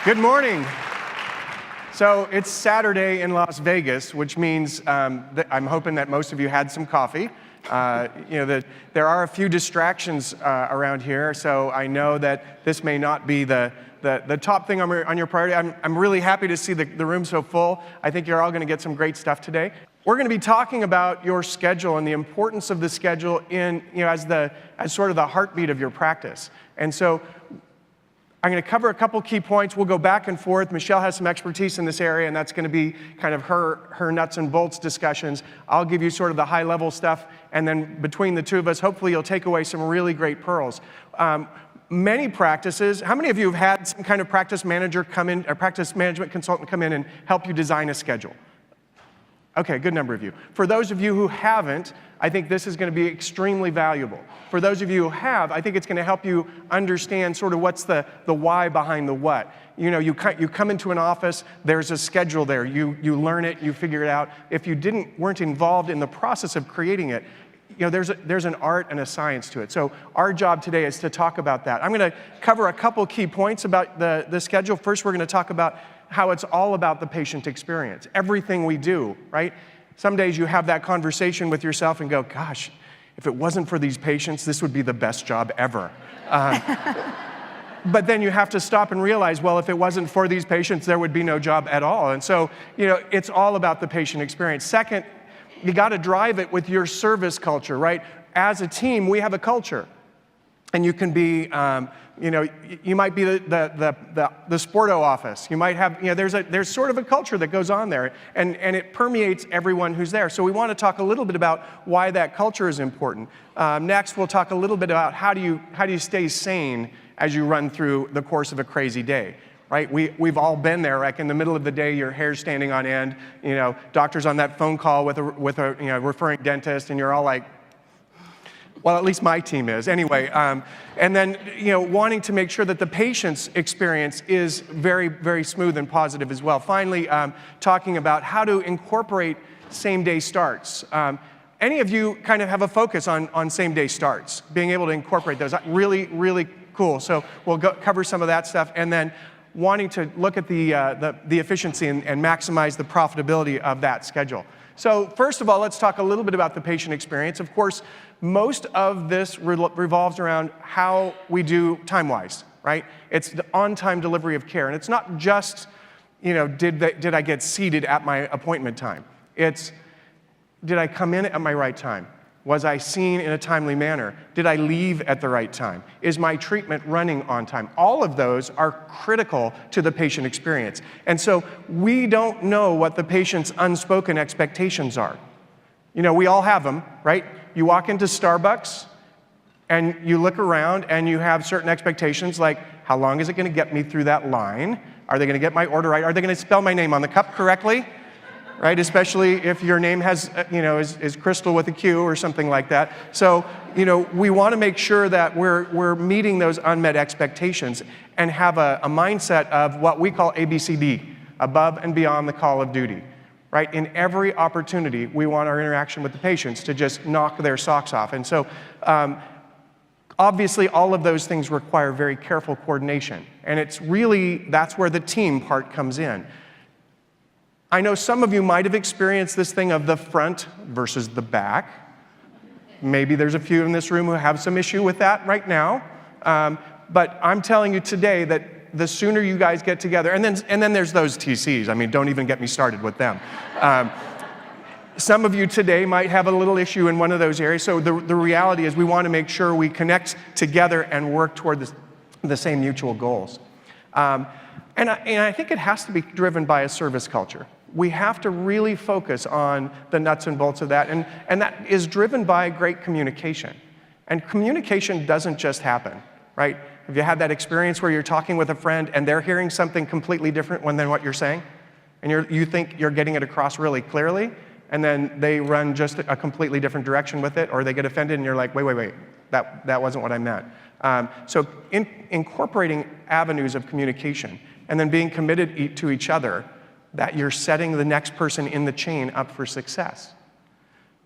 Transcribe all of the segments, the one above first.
Good morning. So it's Saturday in Las Vegas, which means that I'm hoping that most of you had some coffee. There are a few distractions around here, so I know that this may not be the top thing on your priority. I'm really happy to see the room so full. I think you're all going to get some great stuff today. We're going to be talking about your schedule and the importance of the schedule as sort of the heartbeat of your practice. And so I'm going to cover a couple key points. We'll go back and forth. Michelle has some expertise in this area, and that's going to be kind of her nuts and bolts discussions. I'll give you sort of the high-level stuff, and then between the two of us, hopefully you'll take away some really great pearls. Many practices, how many of you have had some kind of practice manager come in, or practice management consultant come in and help you design a schedule? Okay, good number of you. For those of you who haven't, I think this is going to be extremely valuable. For those of you who have, I think it's going to help you understand sort of what's the why behind the what. You know, you come into an office, there's a schedule there. You learn it, you figure it out. If you weren't involved in the process of creating it, there's an art and a science to it. So our job today is to talk about that. I'm going to cover a couple key points about the schedule. First, we're going to talk about how it's all about the patient experience. Everything we do, right? Some days you have that conversation with yourself and go, gosh, if it wasn't for these patients, this would be the best job ever. But then you have to stop and realize, well, if it wasn't for these patients, there would be no job at all. And so, it's all about the patient experience. Second, you got to drive it with your service culture, right? As a team, we have a culture. And you can be, you might be the Sporto office. You might have, there's sort of a culture that goes on there, and it permeates everyone who's there. So we want to talk a little bit about why that culture is important. Next, we'll talk a little bit about how do you stay sane as you run through the course of a crazy day. Right? We've all been there. Like in the middle of the day, your hair's standing on end. Doctor's on that phone call with a referring dentist, and you're all like, well, at least my team is. Anyway, and then, wanting to make sure that the patient's experience is very, very smooth and positive as well. Finally, talking about how to incorporate same-day starts. Any of you kind of have a focus on same-day starts, being able to incorporate those. Really, really cool. So we'll cover some of that stuff. And then wanting to look at the efficiency and maximize the profitability of that schedule. So first of all, let's talk a little bit about the patient experience. Of course, most of this revolves around how we do time-wise, right? It's the on-time delivery of care. And it's not just, did I get seated at my appointment time? It's, did I come in at my right time? Was I seen in a timely manner? Did I leave at the right time? Is my treatment running on time? All of those are critical to the patient experience. And so we don't know what the patient's unspoken expectations are. We all have them, right? You walk into Starbucks and you look around and you have certain expectations like, how long is it going to get me through that line? Are they going to get my order right? Are they going to spell my name on the cup correctly? Right, especially if your name has, is Crystal with a Q or something like that. So, we want to make sure that we're meeting those unmet expectations and have a mindset of what we call ABCD, above and beyond the call of duty. Right, in every opportunity, we want our interaction with the patients to just knock their socks off. And so, obviously, all of those things require very careful coordination. And that's where the team part comes in. I know some of you might have experienced this thing of the front versus the back. Maybe there's a few in this room who have some issue with that right now. But I'm telling you today that the sooner you guys get together, and then there's those TCs. I mean, don't even get me started with them. Some of you today might have a little issue in one of those areas. So the reality is we want to make sure we connect together and work toward the same mutual goals. And I think it has to be driven by a service culture. We have to really focus on the nuts and bolts of that, and that is driven by great communication. And communication doesn't just happen, right? Have you had that experience where you're talking with a friend and they're hearing something completely different than what you're saying? And you think you're getting it across really clearly, and then they run just a completely different direction with it, or they get offended and you're like, wait, that wasn't what I meant. So incorporating avenues of communication and then being committed to each other, that you're setting the next person in the chain up for success.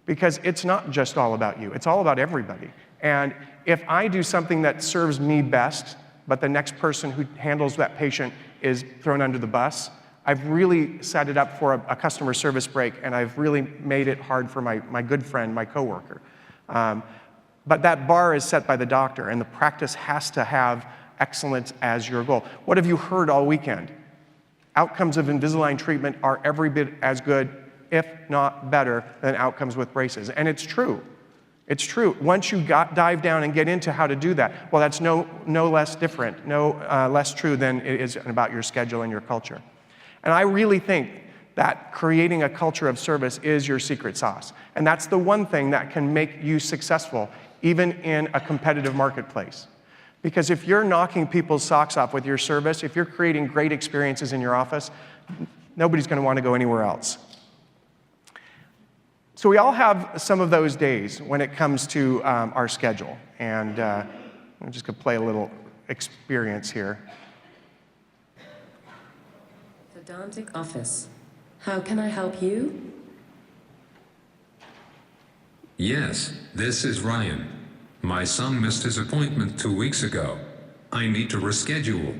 Because it's not just all about you, it's all about everybody. And if I do something that serves me best, but the next person who handles that patient is thrown under the bus. I've really set it up for a customer service break, and I've really made it hard for my good friend, my coworker. But that bar is set by the doctor, and the practice has to have excellence as your goal. What have you heard all weekend? Outcomes of Invisalign treatment are every bit as good, if not better, than outcomes with braces. And it's true. It's true. Once you dive down and get into how to do that, well, that's no less different, less true than it is about your schedule and your culture. And I really think that creating a culture of service is your secret sauce. And that's the one thing that can make you successful, even in a competitive marketplace. Because if you're knocking people's socks off with your service, if you're creating great experiences in your office, nobody's going to want to go anywhere else. So we all have some of those days when it comes to our schedule. And I'm just going to play a little experience here. Odontic office. How can I help you? Yes, this is Ryan. My son missed his appointment 2 weeks ago. I need to reschedule.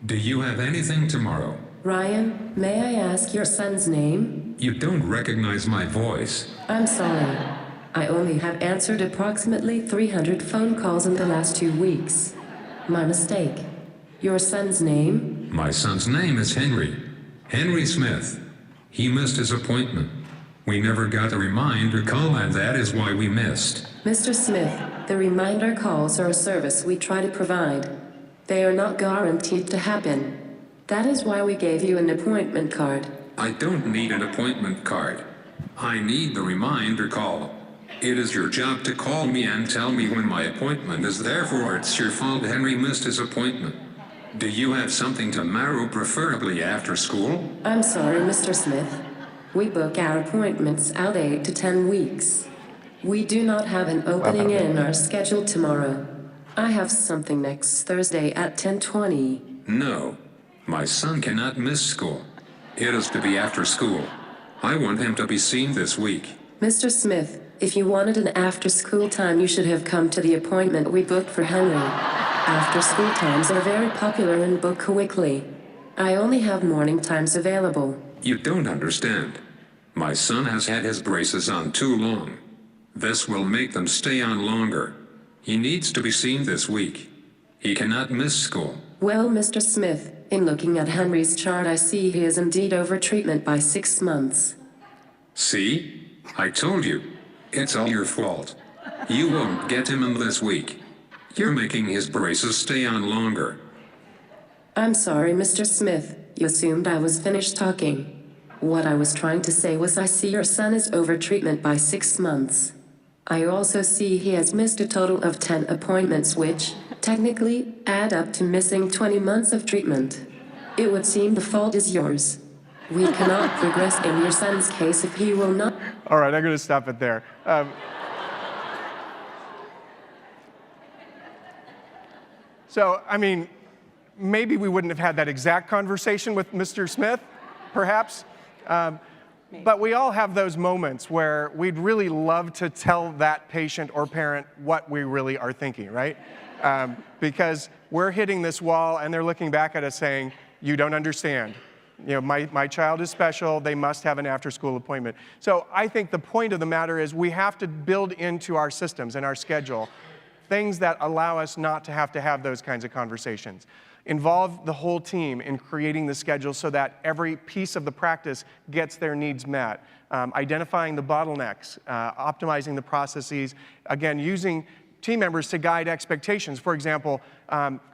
Do you have anything tomorrow? Ryan, may I ask your son's name? You don't recognize my voice. I'm sorry. I only have answered approximately 300 phone calls in the last 2 weeks. My mistake. Your son's name? My son's name is Henry. Henry Smith. He missed his appointment. We never got a reminder call, and that is why we missed. Mr. Smith, the reminder calls are a service we try to provide. They are not guaranteed to happen. That is why we gave you an appointment card. I don't need an appointment card. I need the reminder call. It is your job to call me and tell me when my appointment is, therefore it's your fault Henry missed his appointment. Do you have something tomorrow, preferably after school? I'm sorry, Mr. Smith. We book our appointments out 8 to 10 weeks. We do not have an opening in our schedule tomorrow. I have something next Thursday at 10:20. No. My son cannot miss school. It is to be after school. I want him to be seen this week. Mr. Smith, if you wanted an after-school time, you should have come to the appointment we booked for Henry. After-school times are very popular and book quickly. I only have morning times available. You don't understand. My son has had his braces on too long. This will make them stay on longer. He needs to be seen this week. He cannot miss school. Well, Mr. Smith, in looking at Henry's chart, I see he is indeed over treatment by 6 months. See? I told you. It's all your fault. You won't get him in this week. You're making his braces stay on longer. I'm sorry, Mr. Smith. You assumed I was finished talking. What I was trying to say was I see your son is over treatment by 6 months. I also see he has missed a total of 10 appointments, which, technically, add up to missing 20 months of treatment. It would seem the fault is yours. We cannot progress in your son's case if he will not. All right, I'm going to stop it there. So, I mean, maybe we wouldn't have had that exact conversation with Mr. Smith, perhaps. But we all have those moments where we'd really love to tell that patient or parent what we really are thinking, right? Because we're hitting this wall and they're looking back at us saying, you don't understand. You know, my child is special, they must have an after-school appointment. So I think the point of the matter is we have to build into our systems and our schedule things that allow us not to have those kinds of conversations. Involve the whole team in creating the schedule so that every piece of the practice gets their needs met. Identifying the bottlenecks, optimizing the processes, again, using team members to guide expectations. For example,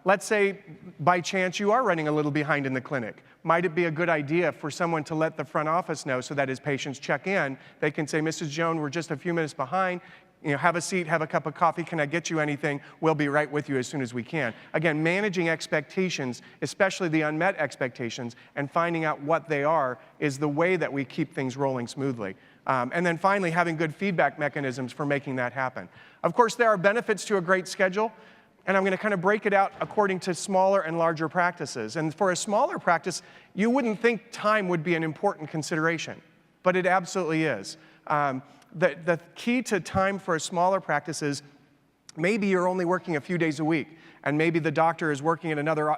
let's say by chance you are running a little behind in the clinic. Might it be a good idea for someone to let the front office know so that as patients check in, they can say, Mrs. Jones, we're just a few minutes behind. You know, have a seat, have a cup of coffee, can I get you anything? We'll be right with you as soon as we can. Again, managing expectations, especially the unmet expectations, and finding out what they are is the way that we keep things rolling smoothly. And then finally, having good feedback mechanisms for making that happen. Of course, there are benefits to a great schedule, and I'm going to kind of break it out according to smaller and larger practices. And for a smaller practice, you wouldn't think time would be an important consideration, but it absolutely is. The key to time for a smaller practice is maybe you're only working a few days a week. And maybe the doctor is working at another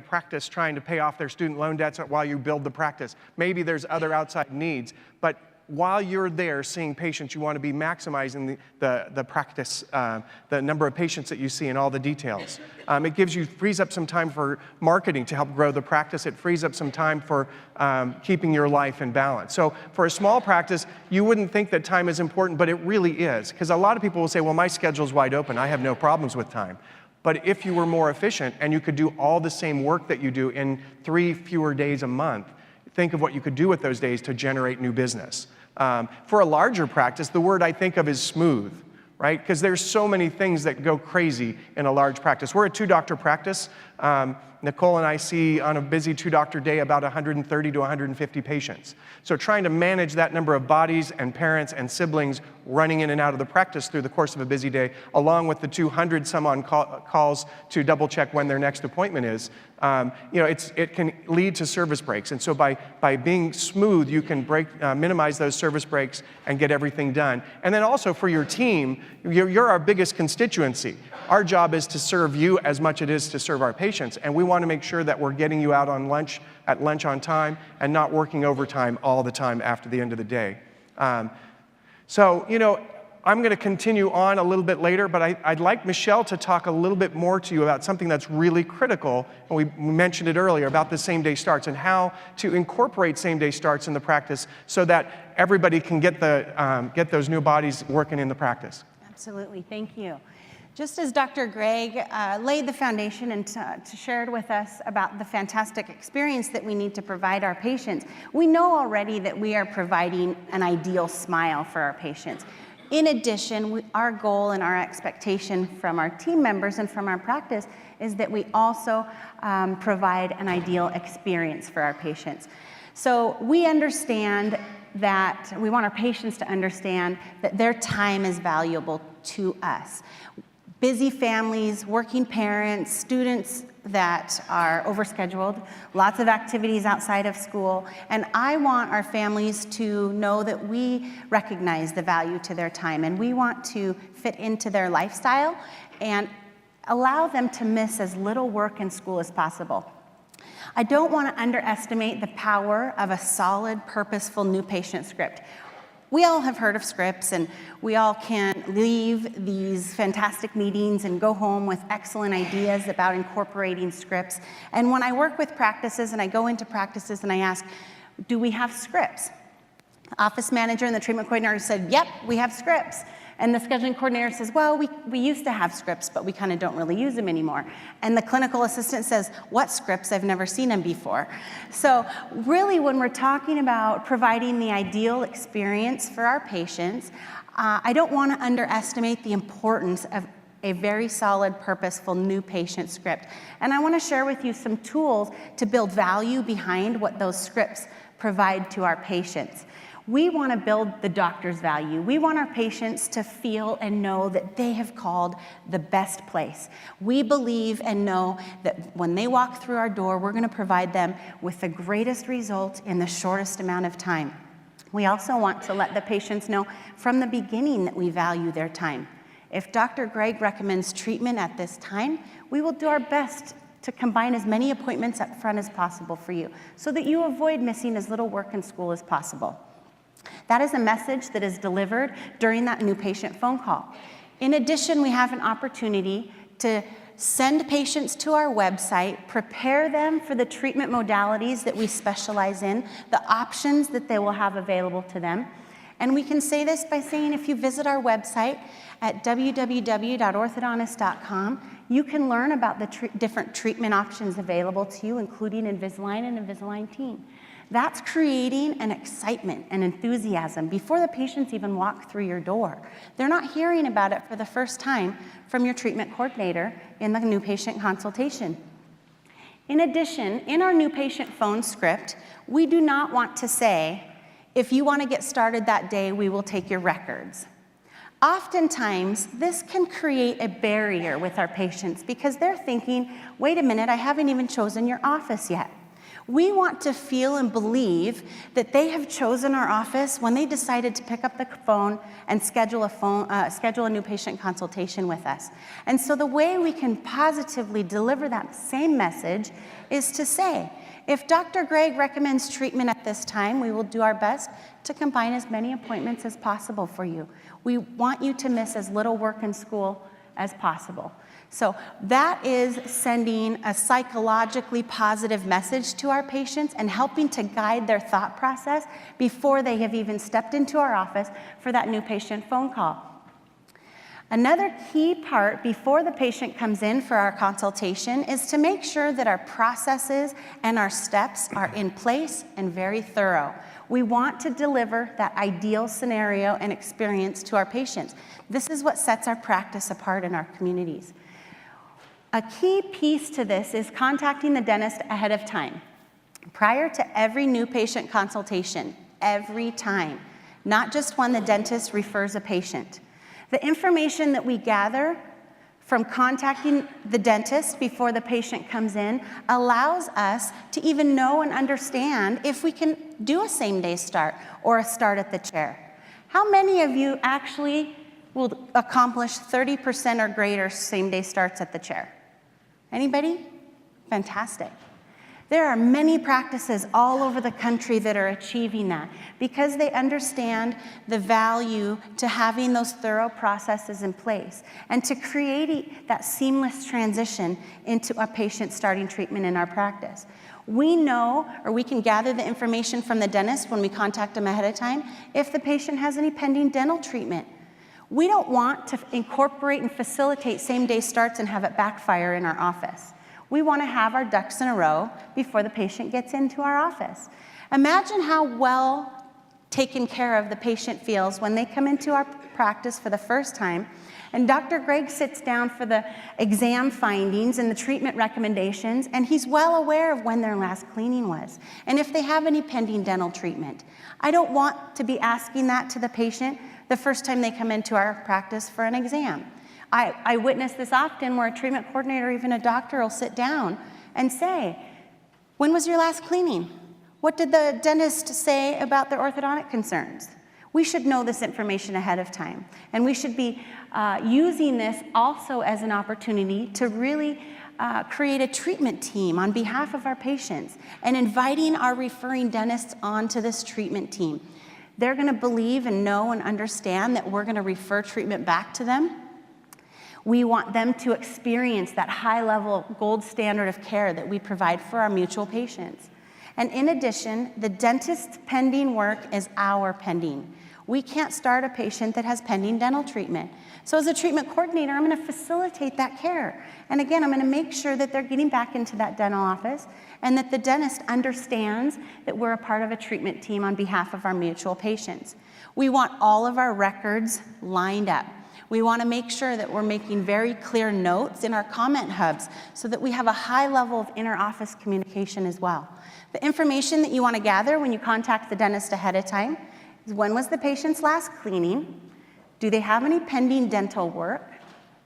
practice trying to pay off their student loan debts while you build the practice. Maybe there's other outside needs. But while you're there seeing patients, you want to be maximizing the practice, the number of patients that you see and all the details. It frees up some time for marketing to help grow the practice. It frees up some time for keeping your life in balance. So for a small practice, you wouldn't think that time is important, but it really is. Because a lot of people will say, well, my schedule's wide open. I have no problems with time. But if you were more efficient and you could do all the same work that you do in 3 fewer days a month, think of what you could do with those days to generate new business. For a larger practice, the word I think of is smooth, right? Because there's so many things that go crazy in a large practice. We're a 2-doctor practice. Nicole and I see on a busy 2-doctor day about 130 to 150 patients. So trying to manage that number of bodies and parents and siblings running in and out of the practice through the course of a busy day, along with the 200 some on calls to double check when their next appointment is, it can lead to service breaks. And so by being smooth, you can minimize those service breaks and get everything done. And then also for your team, you're our biggest constituency. Our job is to serve you as much as it is to serve our patients. And we want to make sure that we're getting you out at lunch on time and not working overtime all the time after the end of the day. I'm going to continue on a little bit later, but I'd like Michelle to talk a little bit more to you about something that's really critical, and we mentioned it earlier, about the same-day starts and how to incorporate same-day starts in the practice so that everybody can get those new bodies working in the practice. Absolutely, thank you. Just as Dr. Gregg laid the foundation and shared with us about the fantastic experience that we need to provide our patients, we know already that we are providing an ideal smile for our patients. In addition, our goal and our expectation from our team members and from our practice is that we also provide an ideal experience for our patients. So we understand that we want our patients to understand that their time is valuable to us. Busy families, working parents, students that are overscheduled, lots of activities outside of school, and I want our families to know that we recognize the value to their time, and we want to fit into their lifestyle and allow them to miss as little work in school as possible. I don't want to underestimate the power of a solid, purposeful new patient script. We all have heard of scripts, and we all can leave these fantastic meetings and go home with excellent ideas about incorporating scripts. And when I work with practices and I go into practices and I ask, do we have scripts? The office manager and the treatment coordinator said, yep, we have scripts. And the scheduling coordinator says, well, we used to have scripts, but we kind of don't really use them anymore. And the clinical assistant says, what scripts? I've never seen them before. So really, when we're talking about providing the ideal experience for our patients, I don't want to underestimate the importance of a very solid, purposeful new patient script. And I want to share with you some tools to build value behind what those scripts provide to our patients. We want to build the doctor's value. We want our patients to feel and know that they have called the best place. We believe and know that when they walk through our door, we're going to provide them with the greatest result in the shortest amount of time. We also want to let the patients know from the beginning that we value their time. If Dr. Gregg recommends treatment at this time, we will do our best to combine as many appointments up front as possible for you so that you avoid missing as little work in school as possible. That is a message that is delivered during that new patient phone call. In addition, we have an opportunity to send patients to our website, prepare them for the treatment modalities that we specialize in, the options that they will have available to them. And we can say this by saying if you visit our website at www.orthodontist.com, you can learn about the different treatment options available to you, including Invisalign and Invisalign Teen. That's creating an excitement and enthusiasm before the patients even walk through your door. They're not hearing about it for the first time from your treatment coordinator in the new patient consultation. In addition, in our new patient phone script, we do not want to say, if you want to get started that day, we will take your records. Oftentimes, this can create a barrier with our patients because they're thinking, wait a minute, I haven't even chosen your office yet. We want to feel and believe that they have chosen our office when they decided to pick up the phone and schedule a new patient consultation with us. And so the way we can positively deliver that same message is to say, if Dr. Gregg recommends treatment at this time, we will do our best to combine as many appointments as possible for you. We want you to miss as little work and school as possible. So that is sending a psychologically positive message to our patients and helping to guide their thought process before they have even stepped into our office for that new patient phone call. Another key part before the patient comes in for our consultation is to make sure that our processes and our steps are in place and very thorough. We want to deliver that ideal scenario and experience to our patients. This is what sets our practice apart in our communities. A key piece to this is contacting the dentist ahead of time. Prior to every new patient consultation, every time, not just when the dentist refers a patient. The information that we gather from contacting the dentist before the patient comes in allows us to even know and understand if we can do a same-day start or a start at the chair. How many of you actually will accomplish 30% or greater same-day starts at the chair? Anybody? Fantastic. There are many practices all over the country that are achieving that because they understand the value to having those thorough processes in place and to create that seamless transition into a patient starting treatment in our practice. We know, or we can gather the information from the dentist when we contact them ahead of time, if the patient has any pending dental treatment. We don't want to incorporate and facilitate same-day starts and have it backfire in our office. We want to have our ducks in a row before the patient gets into our office. Imagine how well taken care of the patient feels when they come into our practice for the first time and Dr. Gregg sits down for the exam findings and the treatment recommendations, and he's well aware of when their last cleaning was and if they have any pending dental treatment. I don't want to be asking that to the patient the first time they come into our practice for an exam. I witness this often where a treatment coordinator or even a doctor will sit down and say, when was your last cleaning? What did the dentist say about their orthodontic concerns? We should know this information ahead of time. And we should be using this also as an opportunity to really create a treatment team on behalf of our patients and inviting our referring dentists onto this treatment team. They're going to believe and know and understand that we're going to refer treatment back to them. We want them to experience that high-level gold standard of care that we provide for our mutual patients. And in addition, the dentist's pending work is our pending. We can't start a patient that has pending dental treatment. So as a treatment coordinator, I'm going to facilitate that care. And again, I'm going to make sure that they're getting back into that dental office and that the dentist understands that we're a part of a treatment team on behalf of our mutual patients. We want all of our records lined up. We want to make sure that we're making very clear notes in our comment hubs so that we have a high level of inter-office communication as well. The information that you want to gather when you contact the dentist ahead of time is when was the patient's last cleaning? Do they have any pending dental work?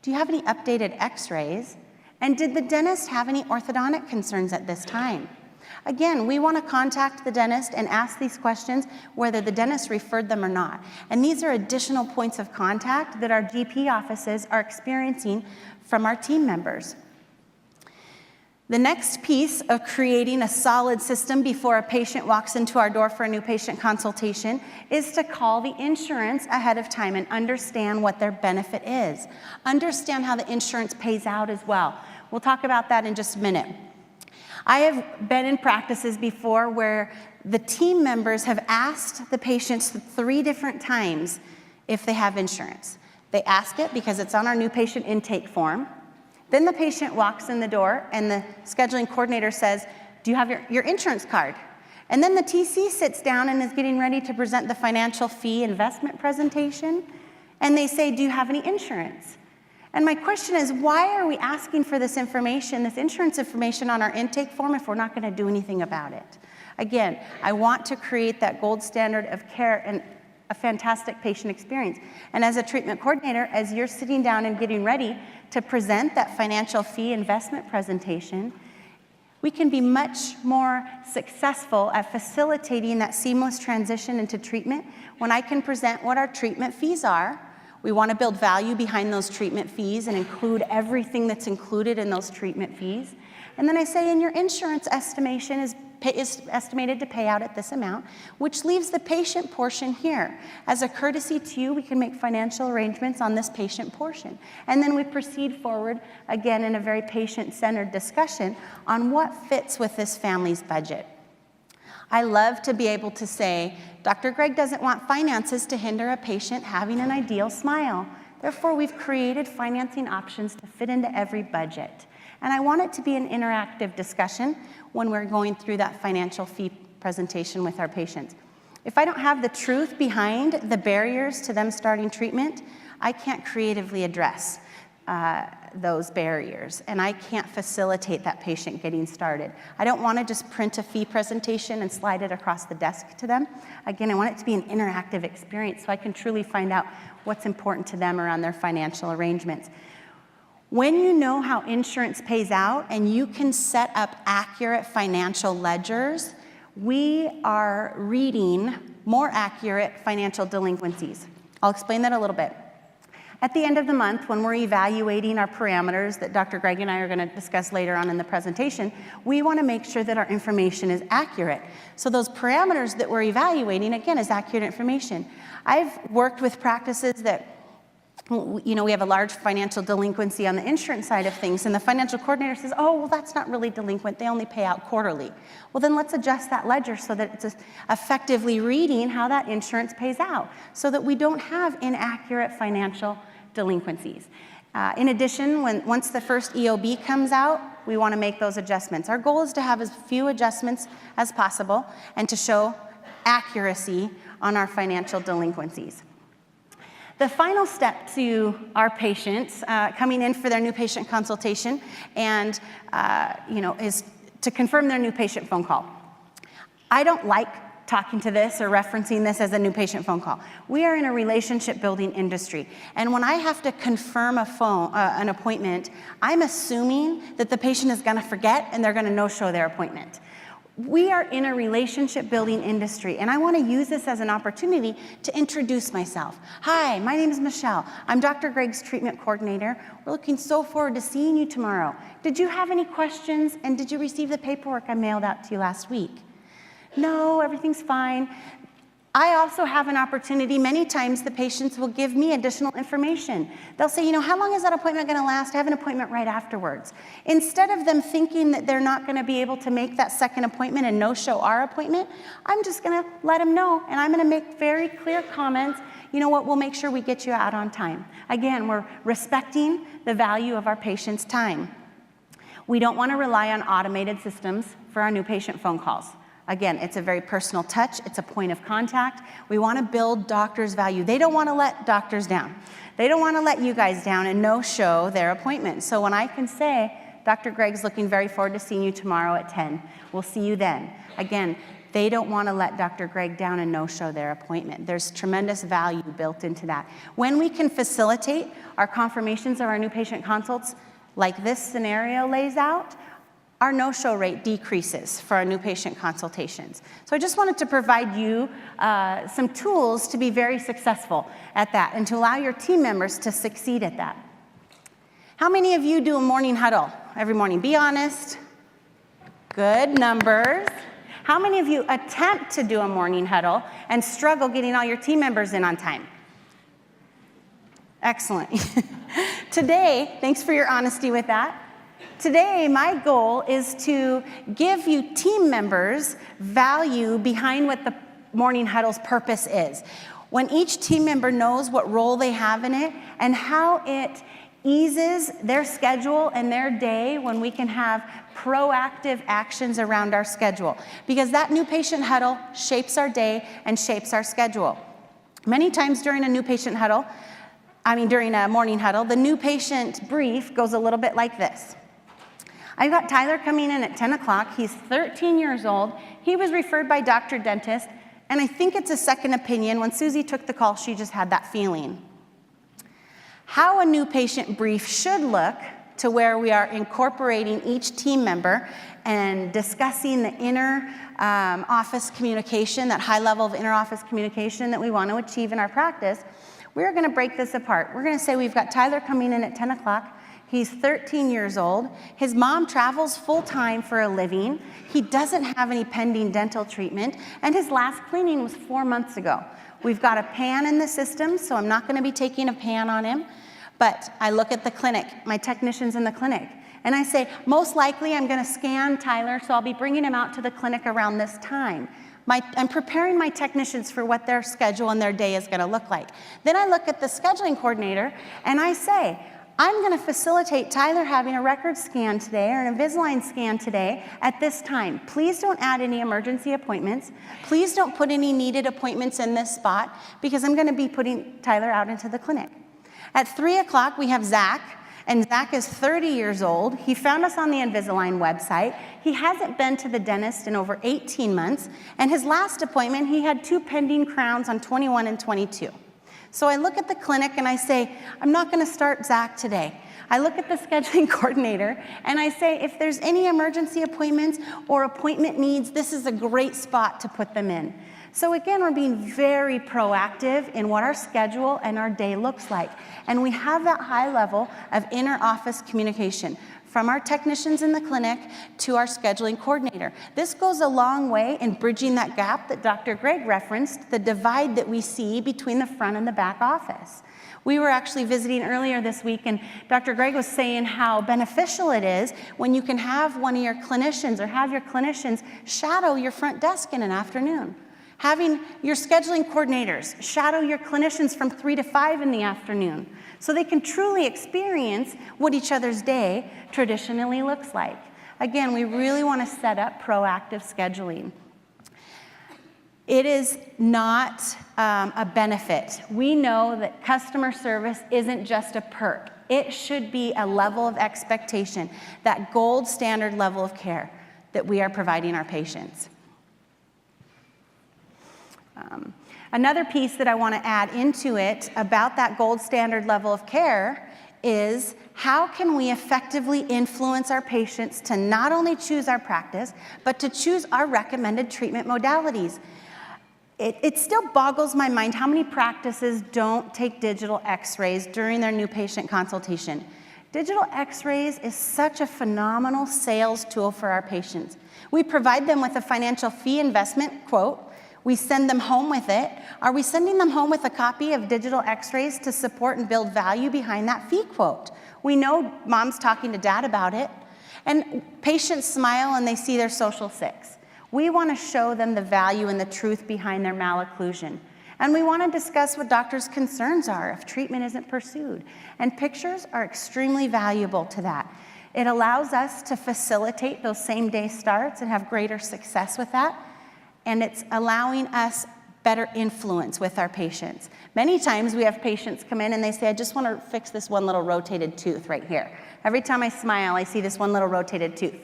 Do you have any updated x-rays? And did the dentist have any orthodontic concerns at this time? Again, we want to contact the dentist and ask these questions whether the dentist referred them or not. And these are additional points of contact that our GP offices are experiencing from our team members. The next piece of creating a solid system before a patient walks into our door for a new patient consultation is to call the insurance ahead of time and understand what their benefit is. Understand how the insurance pays out as well. We'll talk about that in just a minute. I have been in practices before where the team members have asked the patients 3 different times if they have insurance. They ask it because it's on our new patient intake form. Then the patient walks in the door and the scheduling coordinator says, do you have your insurance card? And then the TC sits down and is getting ready to present the financial fee investment presentation. And they say, do you have any insurance? And my question is, why are we asking for this information, this insurance information on our intake form if we're not going to do anything about it? Again, I want to create that gold standard of care and a fantastic patient experience. And as a treatment coordinator, as you're sitting down and getting ready to present that financial fee investment presentation, We can be much more successful at facilitating that seamless transition into treatment when I can present what our treatment fees are. We want to build value behind those treatment fees and include everything that's included in those treatment fees. And then I say, and your insurance estimation is estimated to pay out at this amount, which leaves the patient portion here. As a courtesy to you, we can make financial arrangements on this patient portion. And then we proceed forward, again, in a very patient-centered discussion on what fits with this family's budget. I love to be able to say, Dr. Gregg doesn't want finances to hinder a patient having an ideal smile. Therefore, we've created financing options to fit into every budget. And I want it to be an interactive discussion when we're going through that financial fee presentation with our patients. If I don't have the truth behind the barriers to them starting treatment, I can't creatively address those barriers, and I can't facilitate that patient getting started. I don't want to just print a fee presentation and slide it across the desk to them. Again, I want it to be an interactive experience so I can truly find out what's important to them around their financial arrangements. When you know how insurance pays out and you can set up accurate financial ledgers, we are reading more accurate financial delinquencies. I'll explain that a little bit. At the end of the month, when we're evaluating our parameters that Dr. Gregg and I are going to discuss later on in the presentation, we want to make sure that our information is accurate. So those parameters that we're evaluating, again, is accurate information. I've worked with practices that, you know, we have a large financial delinquency on the insurance side of things, and the financial coordinator says, oh, well, that's not really delinquent. They only pay out quarterly. Well, then let's adjust that ledger so that it's effectively reading how that insurance pays out so that we don't have inaccurate financial delinquencies. In addition, once the first EOB comes out, we want to make those adjustments. Our goal is to have as few adjustments as possible and to show accuracy on our financial delinquencies. The final step to our patients coming in for their new patient consultation and is to confirm their new patient phone call. I don't like talking to this or referencing this as a new patient phone call. We are in a relationship building industry, and when I have to confirm an appointment, I'm assuming that the patient is going to forget and they're going to no-show their appointment. We are in a relationship building industry, and I want to use this as an opportunity to introduce myself. Hi, my name is Michelle. I'm Dr. Gregg's treatment coordinator. We're looking so forward to seeing you tomorrow. Did you have any questions, and did you receive the paperwork I mailed out to you last week? No, everything's fine. I also have an opportunity, many times the patients will give me additional information. They'll say, how long is that appointment going to last? I have an appointment right afterwards. Instead of them thinking that they're not going to be able to make that second appointment and no-show our appointment, I'm just going to let them know, and I'm going to make very clear comments. You know what, we'll make sure we get you out on time. Again, we're respecting the value of our patient's time. We don't want to rely on automated systems for our new patient phone calls. Again, it's a very personal touch. It's a point of contact. We want to build doctors' value. They don't want to let doctors down. They don't want to let you guys down and no-show their appointment. So when I can say, Dr. Gregg's looking very forward to seeing you tomorrow at 10. We'll see you then. Again, they don't want to let Dr. Gregg down and no-show their appointment. There's tremendous value built into that. When we can facilitate our confirmations of our new patient consults like this scenario lays out, our no-show rate decreases for our new patient consultations. So I just wanted to provide you some tools to be very successful at that and to allow your team members to succeed at that. How many of you do a morning huddle every morning? Be honest. Good numbers. How many of you attempt to do a morning huddle and struggle getting all your team members in on time? Excellent. Today, thanks for your honesty with that. Today, my goal is to give you team members value behind what the morning huddle's purpose is. When each team member knows what role they have in it and how it eases their schedule and their day when we can have proactive actions around our schedule. Because that new patient huddle shapes our day and shapes our schedule. Many times during a during a morning huddle, the new patient brief goes a little bit like this. I've got Tyler coming in at 10 o'clock. He's 13 years old. He was referred by Dr. Dentist, and I think it's a second opinion. When Susie took the call, she just had that feeling. How a new patient brief should look to where we are incorporating each team member and discussing the inner office communication, that high level of inner office communication that we want to achieve in our practice, we're going to break this apart. We're going to say we've got Tyler coming in at 10 o'clock. He's 13 years old. His mom travels full-time for a living. He doesn't have any pending dental treatment, and his last cleaning was 4 months ago. We've got a PAN in the system, so I'm not going to be taking a PAN on him, but I look at the clinic, my technicians in the clinic, and I say, most likely I'm going to scan Tyler, so I'll be bringing him out to the clinic around this time. I'm preparing my technicians for what their schedule and their day is going to look like. Then I look at the scheduling coordinator, and I say, I'm going to facilitate Tyler having a record scan today or an Invisalign scan today at this time. Please don't add any emergency appointments. Please don't put any needed appointments in this spot because I'm going to be putting Tyler out into the clinic. At 3 o'clock, we have Zach, and Zach is 30 years old. He found us on the Invisalign website. He hasn't been to the dentist in over 18 months, and his last appointment, he had 2 pending crowns on 21 and 22. So I look at the clinic and I say, I'm not going to start Zach today. I look at the scheduling coordinator and I say, if there's any emergency appointments or appointment needs, this is a great spot to put them in. So again, we're being very proactive in what our schedule and our day looks like. And we have that high level of inner office communication from our technicians in the clinic to our scheduling coordinator. This goes a long way in bridging that gap that Dr. Gregg referenced, the divide that we see between the front and the back office. We were actually visiting earlier this week, and Dr. Gregg was saying how beneficial it is when you can have one of your clinicians or have your clinicians shadow your front desk in an afternoon. Having your scheduling coordinators shadow your clinicians from 3 to 5 in the afternoon so they can truly experience what each other's day traditionally looks like. Again, we really want to set up proactive scheduling. It is not a benefit. We know that customer service isn't just a perk. It should be a level of expectation, that gold standard level of care that we are providing our patients. Another piece that I want to add into it about that gold standard level of care is how can we effectively influence our patients to not only choose our practice, but to choose our recommended treatment modalities. It still boggles my mind how many practices don't take digital x-rays during their new patient consultation. Digital x-rays is such a phenomenal sales tool for our patients. We provide them with a financial fee investment quote. We send them home with it. Are we sending them home with a copy of digital x-rays to support and build value behind that fee quote? We know mom's talking to dad about it, and patients smile and they see their social 6. We want to show them the value and the truth behind their malocclusion. And we want to discuss what doctors' concerns are if treatment isn't pursued. And pictures are extremely valuable to that. It allows us to facilitate those same-day starts and have greater success with that. And it's allowing us better influence with our patients. Many times we have patients come in and they say, I just want to fix this one little rotated tooth right here. Every time I smile, I see this one little rotated tooth.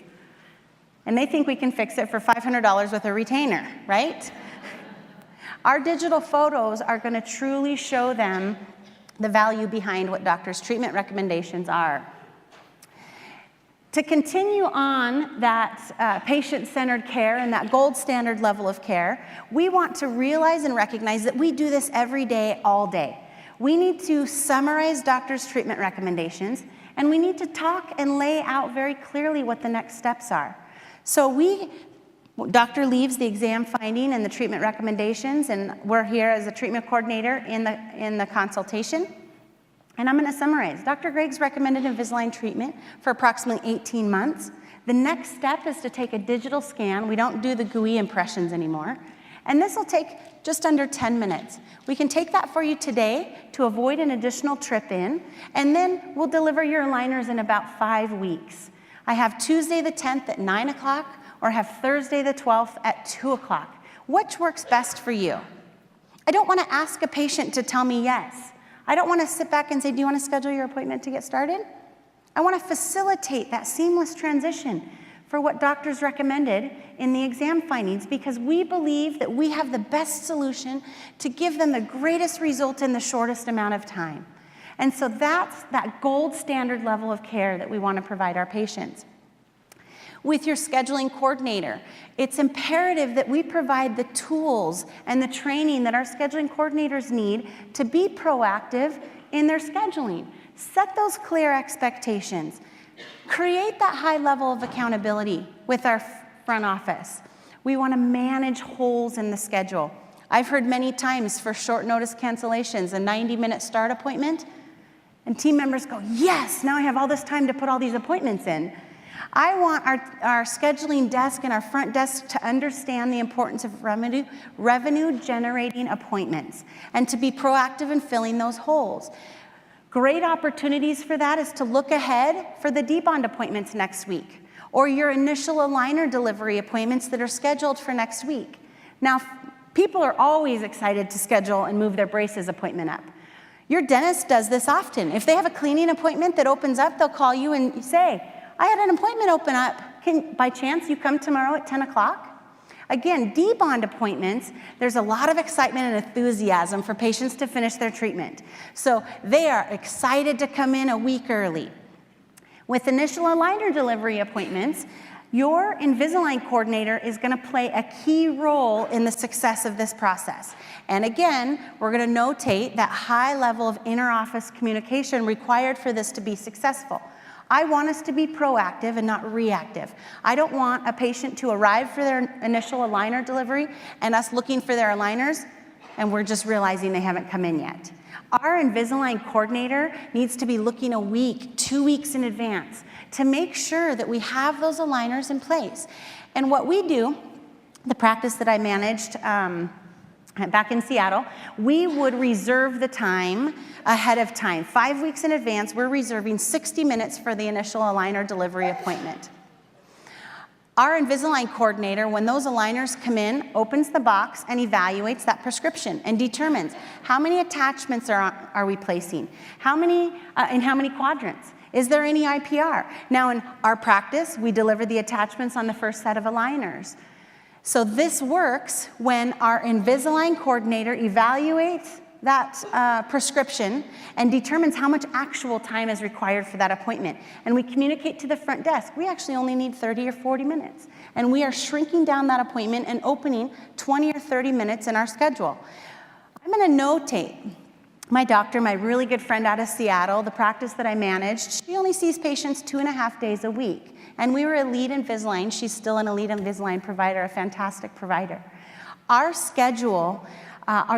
And they think we can fix it for $500 with a retainer, right? Our digital photos are going to truly show them the value behind what doctors' treatment recommendations are. To continue on that patient-centered care and that gold standard level of care, we want to realize and recognize that we do this every day, all day. We need to summarize doctors' treatment recommendations, and we need to talk and lay out very clearly what the next steps are. So doctor leaves the exam finding and the treatment recommendations, and we're here as a treatment coordinator in the consultation. And I'm going to summarize. Dr. Gregg's recommended Invisalign treatment for approximately 18 months. The next step is to take a digital scan. We don't do the GUI impressions anymore. And this will take just under 10 minutes. We can take that for you today to avoid an additional trip in, and then we'll deliver your aligners in about 5 weeks. I have Tuesday the 10th at 9 o'clock, or have Thursday the 12th at 2 o'clock. Which works best for you? I don't want to ask a patient to tell me yes. I don't want to sit back and say, do you want to schedule your appointment to get started? I want to facilitate that seamless transition for what doctors recommended in the exam findings, because we believe that we have the best solution to give them the greatest result in the shortest amount of time. And so that's that gold standard level of care that we want to provide our patients. With your scheduling coordinator, it's imperative that we provide the tools and the training that our scheduling coordinators need to be proactive in their scheduling. Set those clear expectations. Create that high level of accountability with our front office. We want to manage holes in the schedule. I've heard many times for short notice cancellations, a 90-minute start appointment, and team members go, yes, now I have all this time to put all these appointments in. I want our scheduling desk and our front desk to understand the importance of revenue-generating appointments and to be proactive in filling those holes. Great opportunities for that is to look ahead for the D-bond appointments next week or your initial aligner delivery appointments that are scheduled for next week. Now, people are always excited to schedule and move their braces appointment up. Your dentist does this often. If they have a cleaning appointment that opens up, they'll call you and say, I had an appointment open up. Can, by chance, you come tomorrow at 10 o'clock? Again, D-bond appointments, there's a lot of excitement and enthusiasm for patients to finish their treatment. So they are excited to come in a week early. With initial aligner delivery appointments, your Invisalign coordinator is going to play a key role in the success of this process. And again, we're going to notate that high level of inter-office communication required for this to be successful. I want us to be proactive and not reactive. I don't want a patient to arrive for their initial aligner delivery and us looking for their aligners and we're just realizing they haven't come in yet. Our Invisalign coordinator needs to be looking a week, 2 weeks in advance to make sure that we have those aligners in place. And what we do, the practice that I managed back in Seattle, we would reserve the time ahead of time. 5 weeks in advance, we're reserving 60 minutes for the initial aligner delivery appointment. Our Invisalign coordinator, when those aligners come in, opens the box and evaluates that prescription and determines how many attachments are we placing, how many in how many quadrants. Is there any IPR? Now, in our practice, we deliver the attachments on the first set of aligners. So this works when our Invisalign coordinator evaluates that prescription and determines how much actual time is required for that appointment. And we communicate to the front desk, we actually only need 30 or 40 minutes. And we are shrinking down that appointment and opening 20 or 30 minutes in our schedule. I'm gonna notate, my doctor, my really good friend out of Seattle, the practice that I managed, she only sees patients 2.5 days a week. And we were Elite Invisalign. She's still an Elite Invisalign provider, a fantastic provider. Our schedule,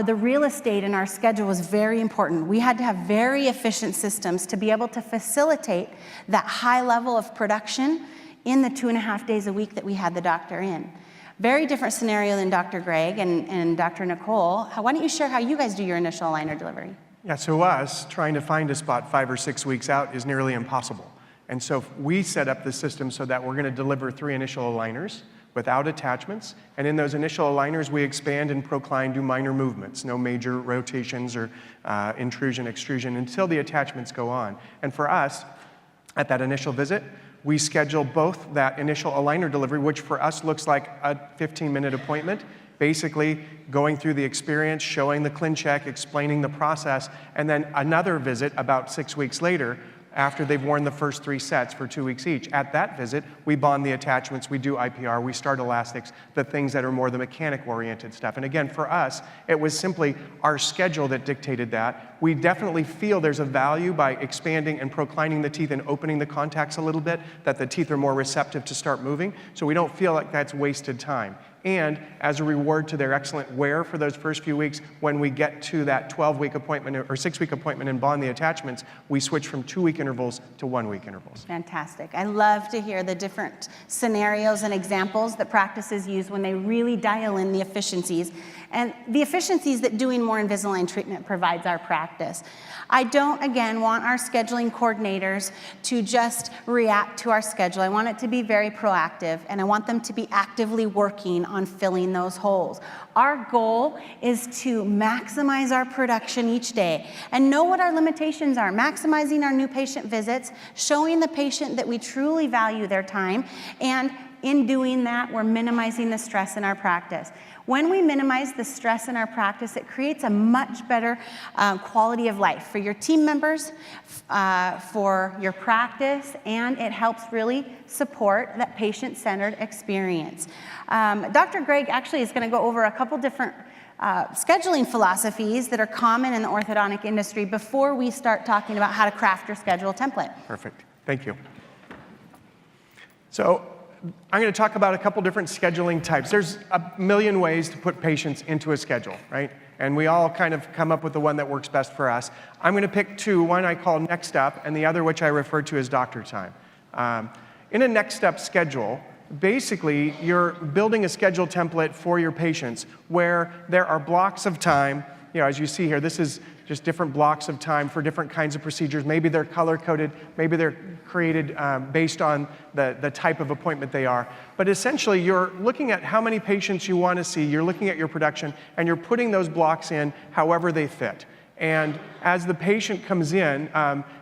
the real estate in our schedule was very important. We had to have very efficient systems to be able to facilitate that high level of production in the 2.5 days a week that we had the doctor in. Very different scenario than Dr. Greg and Dr. Nicole. Why don't you share how you guys do your initial aligner delivery? Yeah, so us trying to find a spot 5 or 6 weeks out is nearly impossible. And so we set up the system so that we're going to deliver 3 initial aligners without attachments. And in those initial aligners, we expand and procline, do minor movements, no major rotations or intrusion, extrusion until the attachments go on. And for us, at that initial visit, we schedule both that initial aligner delivery, which for us looks like a 15-minute appointment, basically going through the experience, showing the ClinCheck, explaining the process, and then another visit about 6 weeks later after they've worn the first 3 sets for 2 weeks each. At that visit, we bond the attachments, we do IPR, we start elastics, the things that are more the mechanic-oriented stuff. And again, for us, it was simply our schedule that dictated that. We definitely feel there's a value by expanding and proclining the teeth and opening the contacts a little bit, that the teeth are more receptive to start moving, so we don't feel like that's wasted time. And as a reward to their excellent wear for those first few weeks, when we get to that 12-week appointment or 6-week appointment and bond the attachments, we switch from 2-week intervals to 1-week intervals. Fantastic. I love to hear the different scenarios and examples that practices use when they really dial in the efficiencies and the efficiencies that doing more Invisalign treatment provides our practice. I don't, again, want our scheduling coordinators to just react to our schedule. I want it to be very proactive, and I want them to be actively working on filling those holes. Our goal is to maximize our production each day and know what our limitations are, maximizing our new patient visits, showing the patient that we truly value their time, and In doing that, we're minimizing the stress in our practice. When we minimize the stress in our practice, it creates a much better quality of life for your team members, for your practice, and it helps really support that patient-centered experience. Dr. Greg actually is going to go over a couple different scheduling philosophies that are common in the orthodontic industry before we start talking about how to craft your schedule template. Perfect. Thank you. So I'm going to talk about a couple different scheduling types. There's a million ways to put patients into a schedule, right? And we all kind of come up with the one that works best for us. I'm going to pick two, one I call Next Up, and the other which I refer to as Doctor Time. In a Next Up schedule, basically you're building a schedule template for your patients where there are blocks of time. You know, as you see here, this is just different blocks of time for different kinds of procedures. Maybe they're color-coded, maybe they're created based on the type of appointment they are. But essentially, you're looking at how many patients you want to see, you're looking at your production, and you're putting those blocks in however they fit. And as the patient comes in,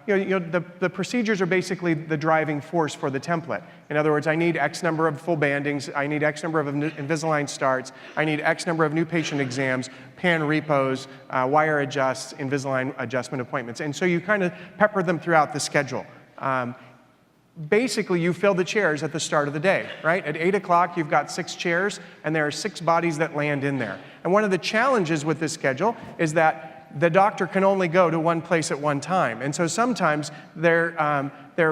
the procedures are basically the driving force for the template. In other words, I need X number of full bandings, I need X number of Invisalign starts, I need X number of new patient exams, pan repos, wire adjusts, Invisalign adjustment appointments. And so you kind of pepper them throughout the schedule. Basically, you fill the chairs at the start of the day, right? At 8 o'clock, you've got 6 chairs, and there are 6 bodies that land in there. And one of the challenges with this schedule is that the doctor can only go to one place at one time. And so sometimes there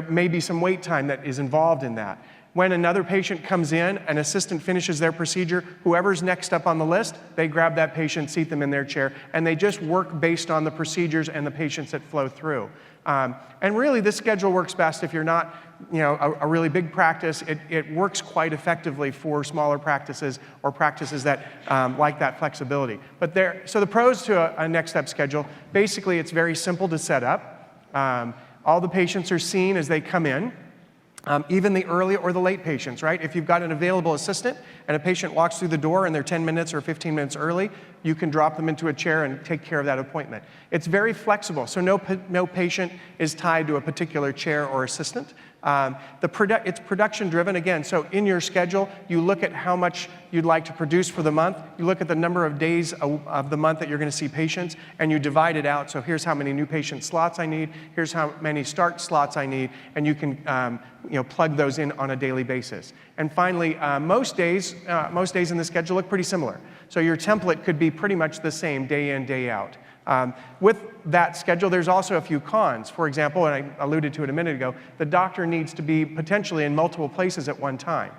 may be some wait time that is involved in that. When another patient comes in, an assistant finishes their procedure, whoever's next up on the list, they grab that patient, seat them in their chair, and they just work based on the procedures and the patients that flow through. And really, this schedule works best if you're not a really big practice. It works quite effectively for smaller practices or practices that like that flexibility. So the pros to a Next Step schedule, basically it's very simple to set up. All the patients are seen as they come in. Even the early or the late patients, right? If you've got an available assistant and a patient walks through the door and they're 10 minutes or 15 minutes early, you can drop them into a chair and take care of that appointment. It's very flexible, so no patient is tied to a particular chair or assistant. It's production driven again, so in your schedule, you look at how much you'd like to produce for the month, you look at the number of days of the month that you're going to see patients, and you divide it out. So here's how many new patient slots I need, here's how many start slots I need, and you can plug those in on a daily basis. And finally, most days in the schedule look pretty similar. So your template could be pretty much the same day in, day out. With that schedule, there's also a few cons. For example, and I alluded to it a minute ago, the doctor needs to be potentially in multiple places at one time.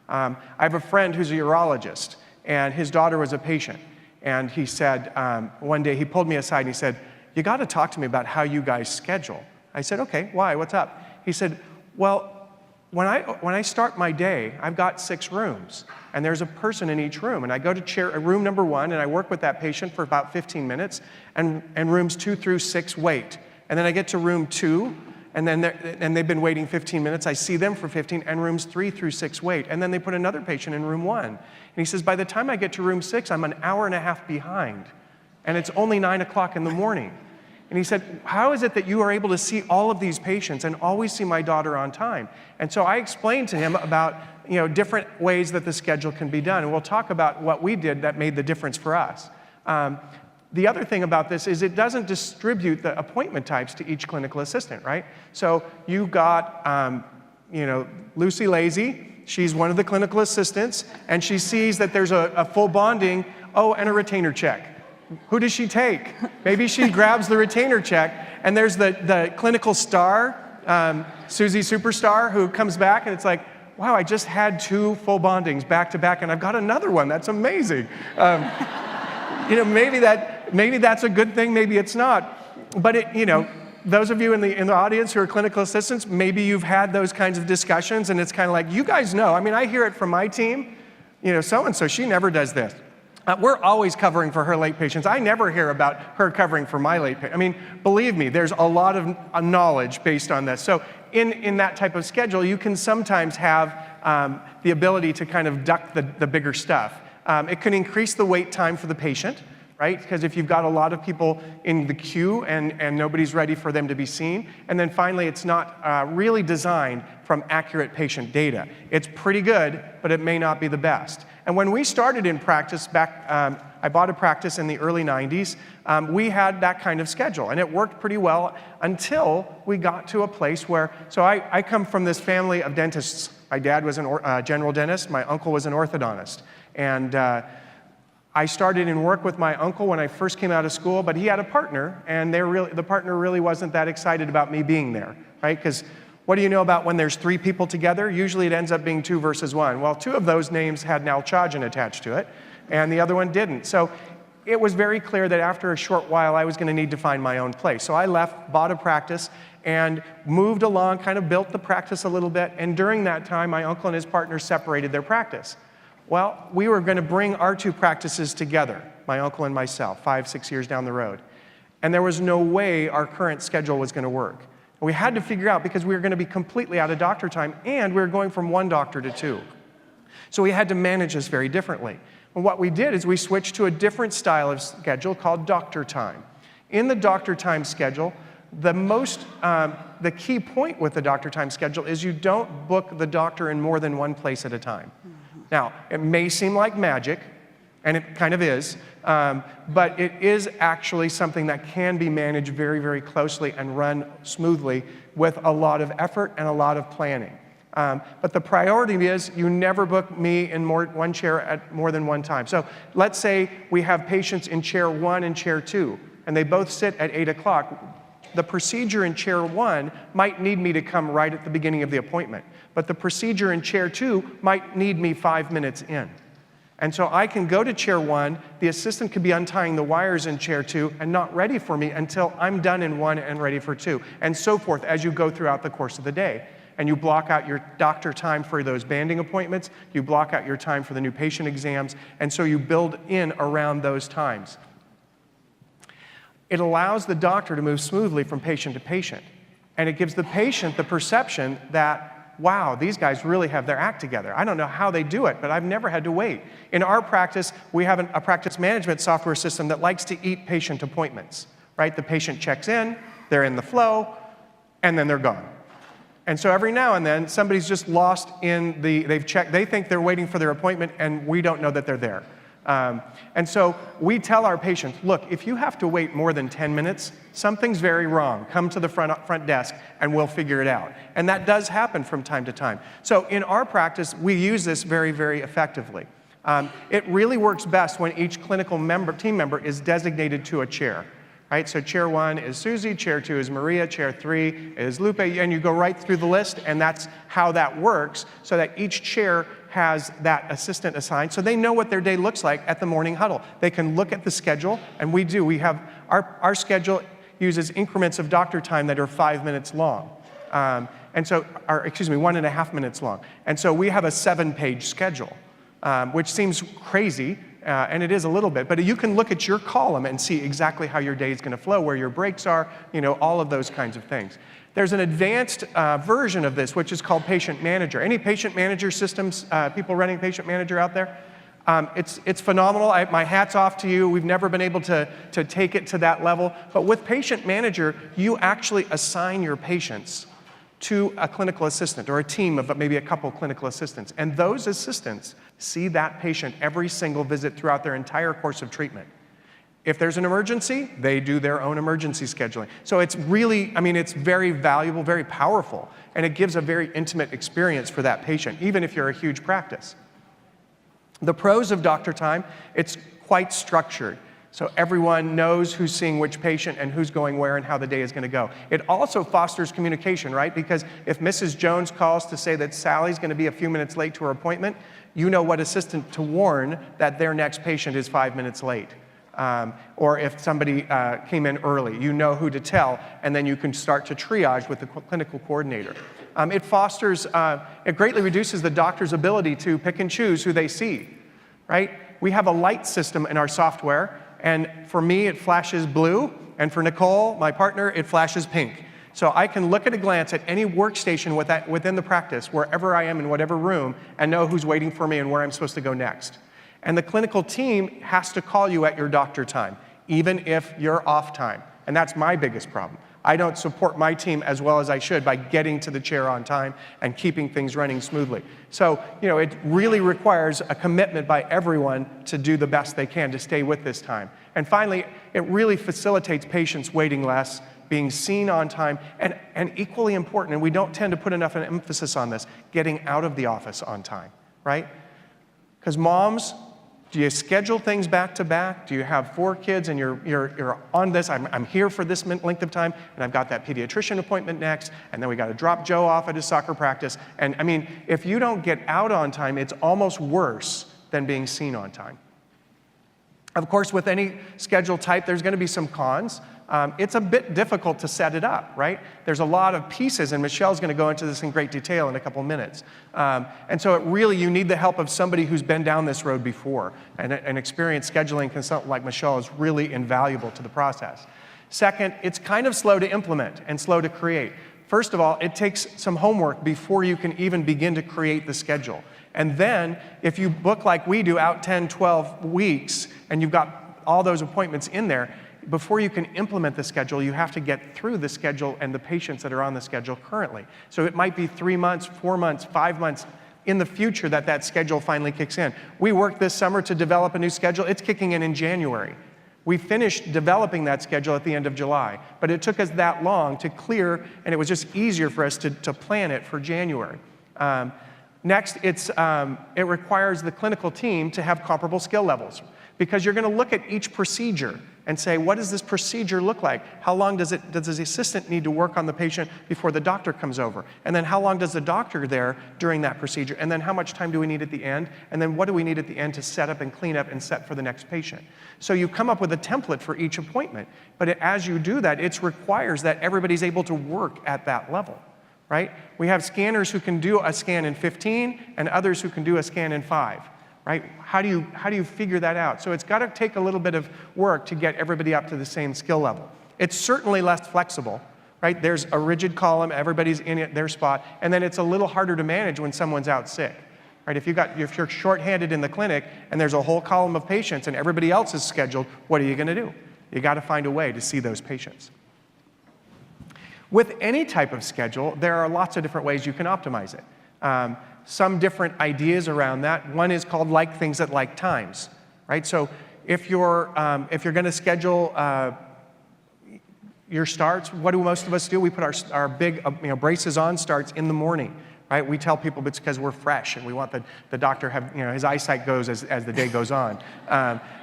I have a friend who's a urologist, and his daughter was a patient. And he said, one day he pulled me aside and he said, "You got to talk to me about how you guys schedule." I said, "Okay, why? What's up?" He said, "Well, when I start my day, I've got 6 rooms, and there's a person in each room, and I go to room number 1, and I work with that patient for about 15 minutes, and rooms 2 through 6 wait. And then I get to room 2, and they've been waiting 15 minutes. I see them for 15, and rooms 3 through 6 wait. And then they put another patient in room 1. And he says, by the time I get to room 6, I'm an hour and a half behind, and it's only 9 o'clock in the morning." And he said, "How is it that you are able to see all of these patients and always see my daughter on time?" And so I explained to him about different ways that the schedule can be done. And we'll talk about what we did that made the difference for us. The other thing about this is it doesn't distribute the appointment types to each clinical assistant, right? So you've got, Lucy Lazy. She's one of the clinical assistants, and she sees that there's a full bonding, and a retainer check. Who does she take? Maybe she grabs the retainer check, and there's the clinical star, Susie Superstar, who comes back, and it's like, wow, I just had 2 full bondings back to back, and I've got another one. That's amazing. Maybe that's a good thing, maybe it's not. But those of you in the audience who are clinical assistants, maybe you've had those kinds of discussions, and it's kind of like, you guys know. I mean, I hear it from my team. So-and-so, she never does this. We're always covering for her late patients. I never hear about her covering for my late patients. I mean, believe me, there's a lot of knowledge based on this. So in that type of schedule, you can sometimes have the ability to kind of duck the bigger stuff. It can increase the wait time for the patient. right? Because if you've got a lot of people in the queue and nobody's ready for them to be seen. And then finally, it's not really designed from accurate patient data. It's pretty good, but it may not be the best. And when we started in practice back, I bought a practice in the early 90s, we had that kind of schedule, and it worked pretty well until we got to a place where, so I come from this family of dentists. My dad was a general dentist, my uncle was an orthodontist. And I started in work with my uncle when I first came out of school, but he had a partner, and the partner really wasn't that excited about me being there, right? Because what do you know about when there's 3 people together? Usually it ends up being 2 versus 1. Well, 2 of those names had Nalchajan attached to it, and the other one didn't. So it was very clear that after a short while, I was going to need to find my own place. So I left, bought a practice, and moved along, kind of built the practice a little bit. And during that time, my uncle and his partner separated their practice. Well, we were going to bring our 2 practices together, my uncle and myself, 5, 6 years down the road. And there was no way our current schedule was going to work. We had to figure out, because we were going to be completely out of doctor time, and we were going from 1 doctor to 2. So we had to manage this very differently. And what we did is we switched to a different style of schedule called doctor time. In the doctor time schedule, the key point with the doctor time schedule is you don't book the doctor in more than 1 place at a time. Now, it may seem like magic, and it kind of is, but it is actually something that can be managed very, very closely and run smoothly with a lot of effort and a lot of planning. But the priority is you never book me in one chair at more than 1 time. So let's say we have patients in chair 1 and chair 2, and they both sit at 8 o'clock. The procedure in chair 1 might need me to come right at the beginning of the appointment, but the procedure in chair 2 might need me 5 minutes in. And so I can go to chair 1, the assistant could be untying the wires in chair 2 and not ready for me until I'm done in 1 and ready for 2, and so forth as you go throughout the course of the day. And you block out your doctor time for those banding appointments, you block out your time for the new patient exams, and so you build in around those times. It allows the doctor to move smoothly from patient to patient. And it gives the patient the perception that, wow, these guys really have their act together. I don't know how they do it, but I've never had to wait. In our practice, we have a practice management software system that likes to eat patient appointments, right? The patient checks in, they're in the flow, and then they're gone. And so every now and then, somebody's just lost in they've checked, they think they're waiting for their appointment, and we don't know that they're there. And so we tell our patients, look, if you have to wait more than 10 minutes, something's very wrong. Come to the front desk and we'll figure it out. And that does happen from time to time. So in our practice, we use this very, very effectively. It really works best when each clinical team member is designated to a chair. Right? So chair 1 is Susie, chair 2 is Maria, chair 3 is Lupe, and you go right through the list, and that's how that works, so that each chair has that assistant assigned, so they know what their day looks like at the morning huddle. They can look at the schedule, and we do. We have, our schedule uses increments of doctor time that are 5 minutes long. And so, 1.5 minutes long. And so we have a 7-page schedule, which seems crazy, and it is a little bit, but you can look at your column and see exactly how your day is going to flow, where your breaks are, all of those kinds of things. There's an advanced version of this, which is called Patient Manager. Any Patient Manager systems, people running Patient Manager out there? It's phenomenal. My hat's off to you. We've never been able to take it to that level. But with Patient Manager, you actually assign your patients to a clinical assistant or a team of maybe a couple clinical assistants. And those assistants see that patient every single visit throughout their entire course of treatment. If there's an emergency, they do their own emergency scheduling. So it's really, it's very valuable, very powerful, and it gives a very intimate experience for that patient, even if you're a huge practice. The pros of doctor time, it's quite structured. So everyone knows who's seeing which patient and who's going where and how the day is going to go. It also fosters communication, right? Because if Mrs. Jones calls to say that Sally's going to be a few minutes late to her appointment, you know what assistant to warn that their next patient is 5 minutes late. Or if somebody came in early, you know who to tell, and then you can start to triage with the clinical coordinator. It greatly reduces the doctor's ability to pick and choose who they see, right? We have a light system in our software, and for me, it flashes blue, and for Nicole, my partner, it flashes pink. So I can look at a glance at any workstation within the practice, wherever I am in whatever room, and know who's waiting for me and where I'm supposed to go next. And the clinical team has to call you at your doctor time, even if you're off time. And that's my biggest problem. I don't support my team as well as I should by getting to the chair on time and keeping things running smoothly. So, it really requires a commitment by everyone to do the best they can to stay with this time. And finally, it really facilitates patients waiting less, being seen on time, and equally important, and we don't tend to put enough emphasis on this, getting out of the office on time, right? Because moms, do you schedule things back to back? Do you have 4 kids and you're on this? I'm here for this length of time, and I've got that pediatrician appointment next, and then we got to drop Joe off at his soccer practice. And I mean, if you don't get out on time, it's almost worse than being seen on time. Of course, with any schedule type, there's going to be some cons. It's a bit difficult to set it up, right? There's a lot of pieces, and Michelle's going to go into this in great detail in a couple minutes. And so you need the help of somebody who's been down this road before. And an experienced scheduling consultant like Michelle is really invaluable to the process. Second, it's kind of slow to implement and slow to create. First of all, it takes some homework before you can even begin to create the schedule. And then, if you book like we do out 10, 12 weeks, and you've got all those appointments in there, before you can implement the schedule, you have to get through the schedule and the patients that are on the schedule currently. So it might be 3 months, 4 months, 5 months in the future that schedule finally kicks in. We worked this summer to develop a new schedule. It's kicking in January. We finished developing that schedule at the end of July, but it took us that long to clear, and it was just easier for us to plan it for January. Next, it requires the clinical team to have comparable skill levels, because you're going to look at each procedure and say, what does this procedure look like? How long does the assistant need to work on the patient before the doctor comes over? And then how long does the doctor there during that procedure? And then how much time do we need at the end? And then what do we need at the end to set up and clean up and set for the next patient? So you come up with a template for each appointment. But as you do that, it requires that everybody's able to work at that level, right? We have scanners who can do a scan in 15 and others who can do a scan in 5. Right? How do you figure that out? So it's got to take a little bit of work to get everybody up to the same skill level. It's certainly less flexible, right? There's a rigid column, everybody's in their spot, and then it's a little harder to manage when someone's out sick, right? If you're shorthanded in the clinic and there's a whole column of patients and everybody else is scheduled, what are you going to do? You got to find a way to see those patients. With any type of schedule, there are lots of different ways you can optimize it. Some different ideas around that. One is called like things at like times, right? So if you're going to schedule your starts, what do most of us do? We put our big braces on starts in the morning, right? We tell people it's because we're fresh and we want the doctor have his eyesight goes as the day goes on,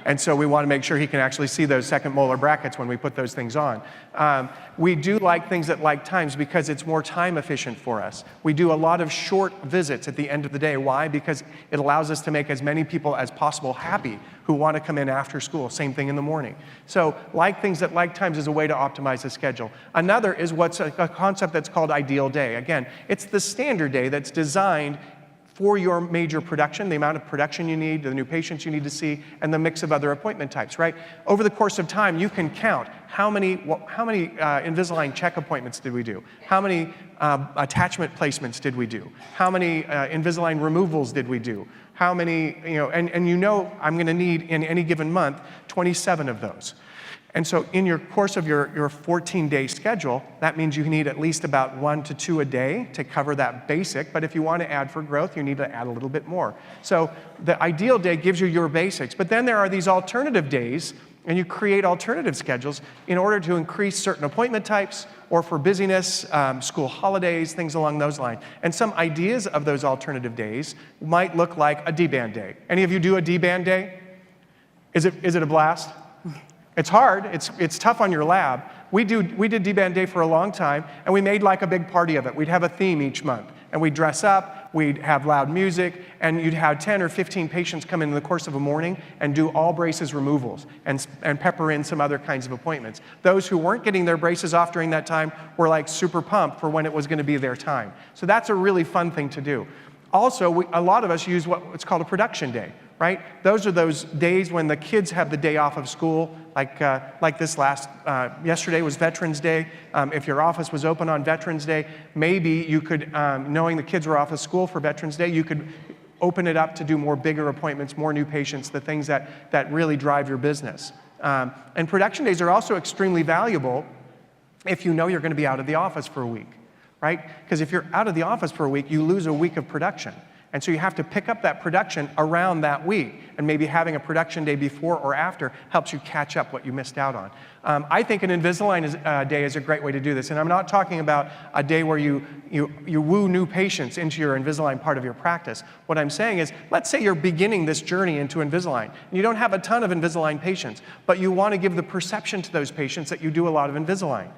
and so we want to make sure he can actually see those second molar brackets when we put those things on. We do like things at like times because it's more time efficient for us. We do a lot of short visits at the end of the day. Why? Because it allows us to make as many people as possible happy who want to come in after school. Same thing in the morning. So like things at like times is a way to optimize the schedule. Another is what's a concept that's called ideal day. Again, it's the standard day that's designed for your major production, the amount of production you need, the new patients you need to see, and the mix of other appointment types, right? Over the course of time, you can count how many Invisalign check appointments did we do? How many attachment placements did we do? How many Invisalign removals did we do? How many, and I'm going to need in any given month 27 of those. And so in your course of your 14-day schedule, that means you need at least about 1 to 2 a day to cover that basic, but if you want to add for growth, you need to add a little bit more. So the ideal day gives you your basics, but then there are these alternative days, and you create alternative schedules in order to increase certain appointment types or for busyness, school holidays, things along those lines. And some ideas of those alternative days might look like a D-band day. Any of you do a D-band day? Is it a blast? It's hard, it's tough on your lab. We did D-band day for a long time, and we made like a big party of it. We'd have a theme each month, and we'd dress up, we'd have loud music, and you'd have 10 or 15 patients come in the course of a morning and do all braces removals and pepper in some other kinds of appointments. Those who weren't getting their braces off during that time were like super pumped for when it was going to be their time. So that's a really fun thing to do. Also, a lot of us use what's called a production day, right? Those are those days when the kids have the day off of school, like this yesterday was Veterans Day. If your office was open on Veterans Day, maybe you could, knowing the kids were off of school for Veterans Day, you could open it up to do more bigger appointments, more new patients, the things that really drive your business. And production days are also extremely valuable if you know you're going to be out of the office for a week, right? Because if you're out of the office for a week, you lose a week of production. And so you have to pick up that production around that week, and maybe having a production day before or after helps you catch up what you missed out on. I think an Invisalign day is a great way to do this, and I'm not talking about a day where you woo new patients into your Invisalign part of your practice. What I'm saying is, let's say you're beginning this journey into Invisalign, and you don't have a ton of Invisalign patients, but you want to give the perception to those patients that you do a lot of Invisalign.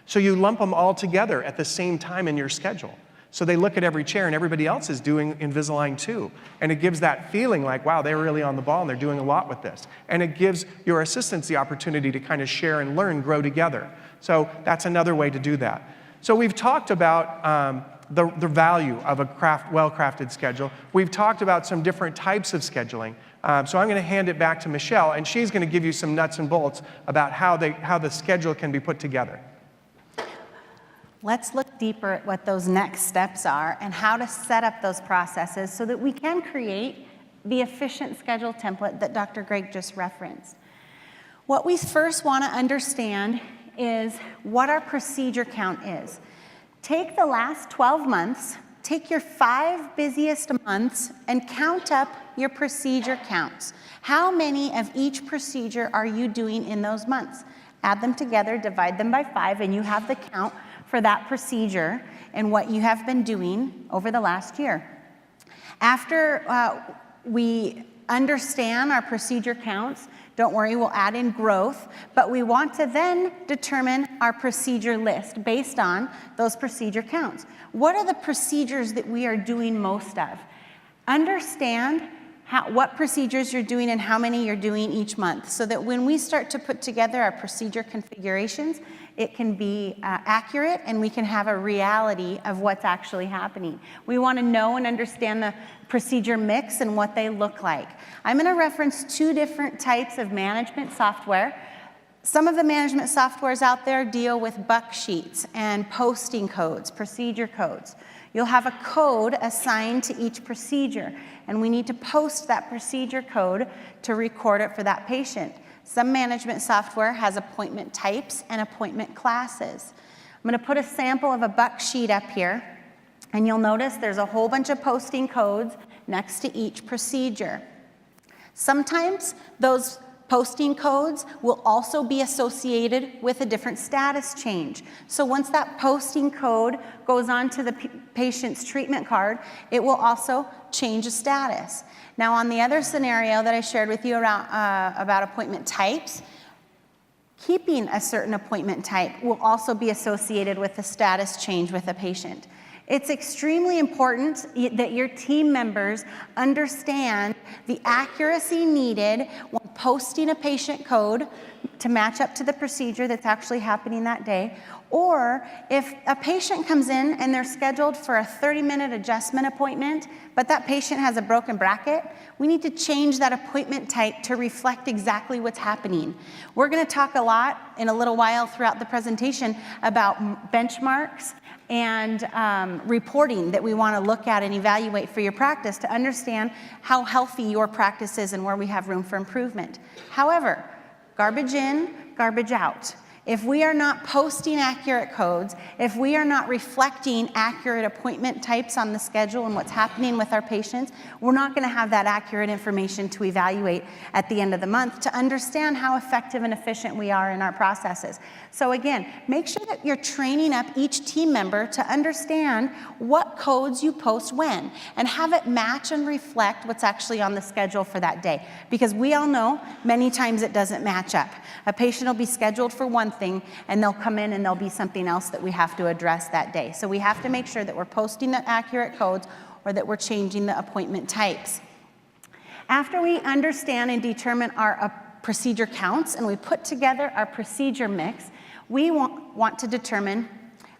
So you lump them all together at the same time in your schedule. So they look at every chair and everybody else is doing Invisalign too. And it gives that feeling like, wow, they're really on the ball and they're doing a lot with this. And it gives your assistants the opportunity to kind of share and learn, grow together. So that's another way to do that. So we've talked about the value of a well-crafted schedule. We've talked about some different types of scheduling. So I'm going to hand it back to Michelle, and she's going to give you some nuts and bolts about how the schedule can be put together. Let's look deeper at what those next steps are and how to set up those processes so that we can create the efficient schedule template that Dr. Greg just referenced. What we first want to understand is what our procedure count is. Take the last 12 months, take your 5 busiest months, and count up your procedure counts. How many of each procedure are you doing in those months? Add them together, divide them by 5, and you have the count for that procedure and what you have been doing over the last year. After we understand our procedure counts, don't worry, we'll add in growth, but we want to then determine our procedure list based on those procedure counts. What are the procedures that we are doing most of? Understand what procedures you're doing and how many you're doing each month, so that when we start to put together our procedure configurations, it can be accurate and we can have a reality of what's actually happening. We want to know and understand the procedure mix and what they look like. I'm going to reference 2 different types of management software. Some of the management softwares out there deal with buck sheets and posting codes, procedure codes. You'll have a code assigned to each procedure, and we need to post that procedure code to record it for that patient. Some management software has appointment types and appointment classes. I'm going to put a sample of a buck sheet up here, and you'll notice there's a whole bunch of posting codes next to each procedure. Sometimes those posting codes will also be associated with a different status change. So once that posting code goes on to the patient's treatment card, it will also change the status. Now, on the other scenario that I shared with you about appointment types, keeping a certain appointment type will also be associated with the status change with a patient. It's extremely important that your team members understand the accuracy needed when posting a patient code to match up to the procedure that's actually happening that day. Or if a patient comes in and they're scheduled for a 30-minute adjustment appointment, but that patient has a broken bracket, we need to change that appointment type to reflect exactly what's happening. We're going to talk a lot in a little while throughout the presentation about benchmarks and reporting that we want to look at and evaluate for your practice to understand how healthy your practice is and where we have room for improvement. However, garbage in, garbage out. If we are not posting accurate codes, if we are not reflecting accurate appointment types on the schedule and what's happening with our patients, we're not going to have that accurate information to evaluate at the end of the month to understand how effective and efficient we are in our processes. So again, make sure that you're training up each team member to understand what codes you post when, and have it match and reflect what's actually on the schedule for that day. Because we all know many times it doesn't match up. A patient will be scheduled for one thing, and they'll come in and there'll be something else that we have to address that day. So we have to make sure that we're posting the accurate codes or that we're changing the appointment types. After we understand and determine our procedure counts and we put together our procedure mix, we want to determine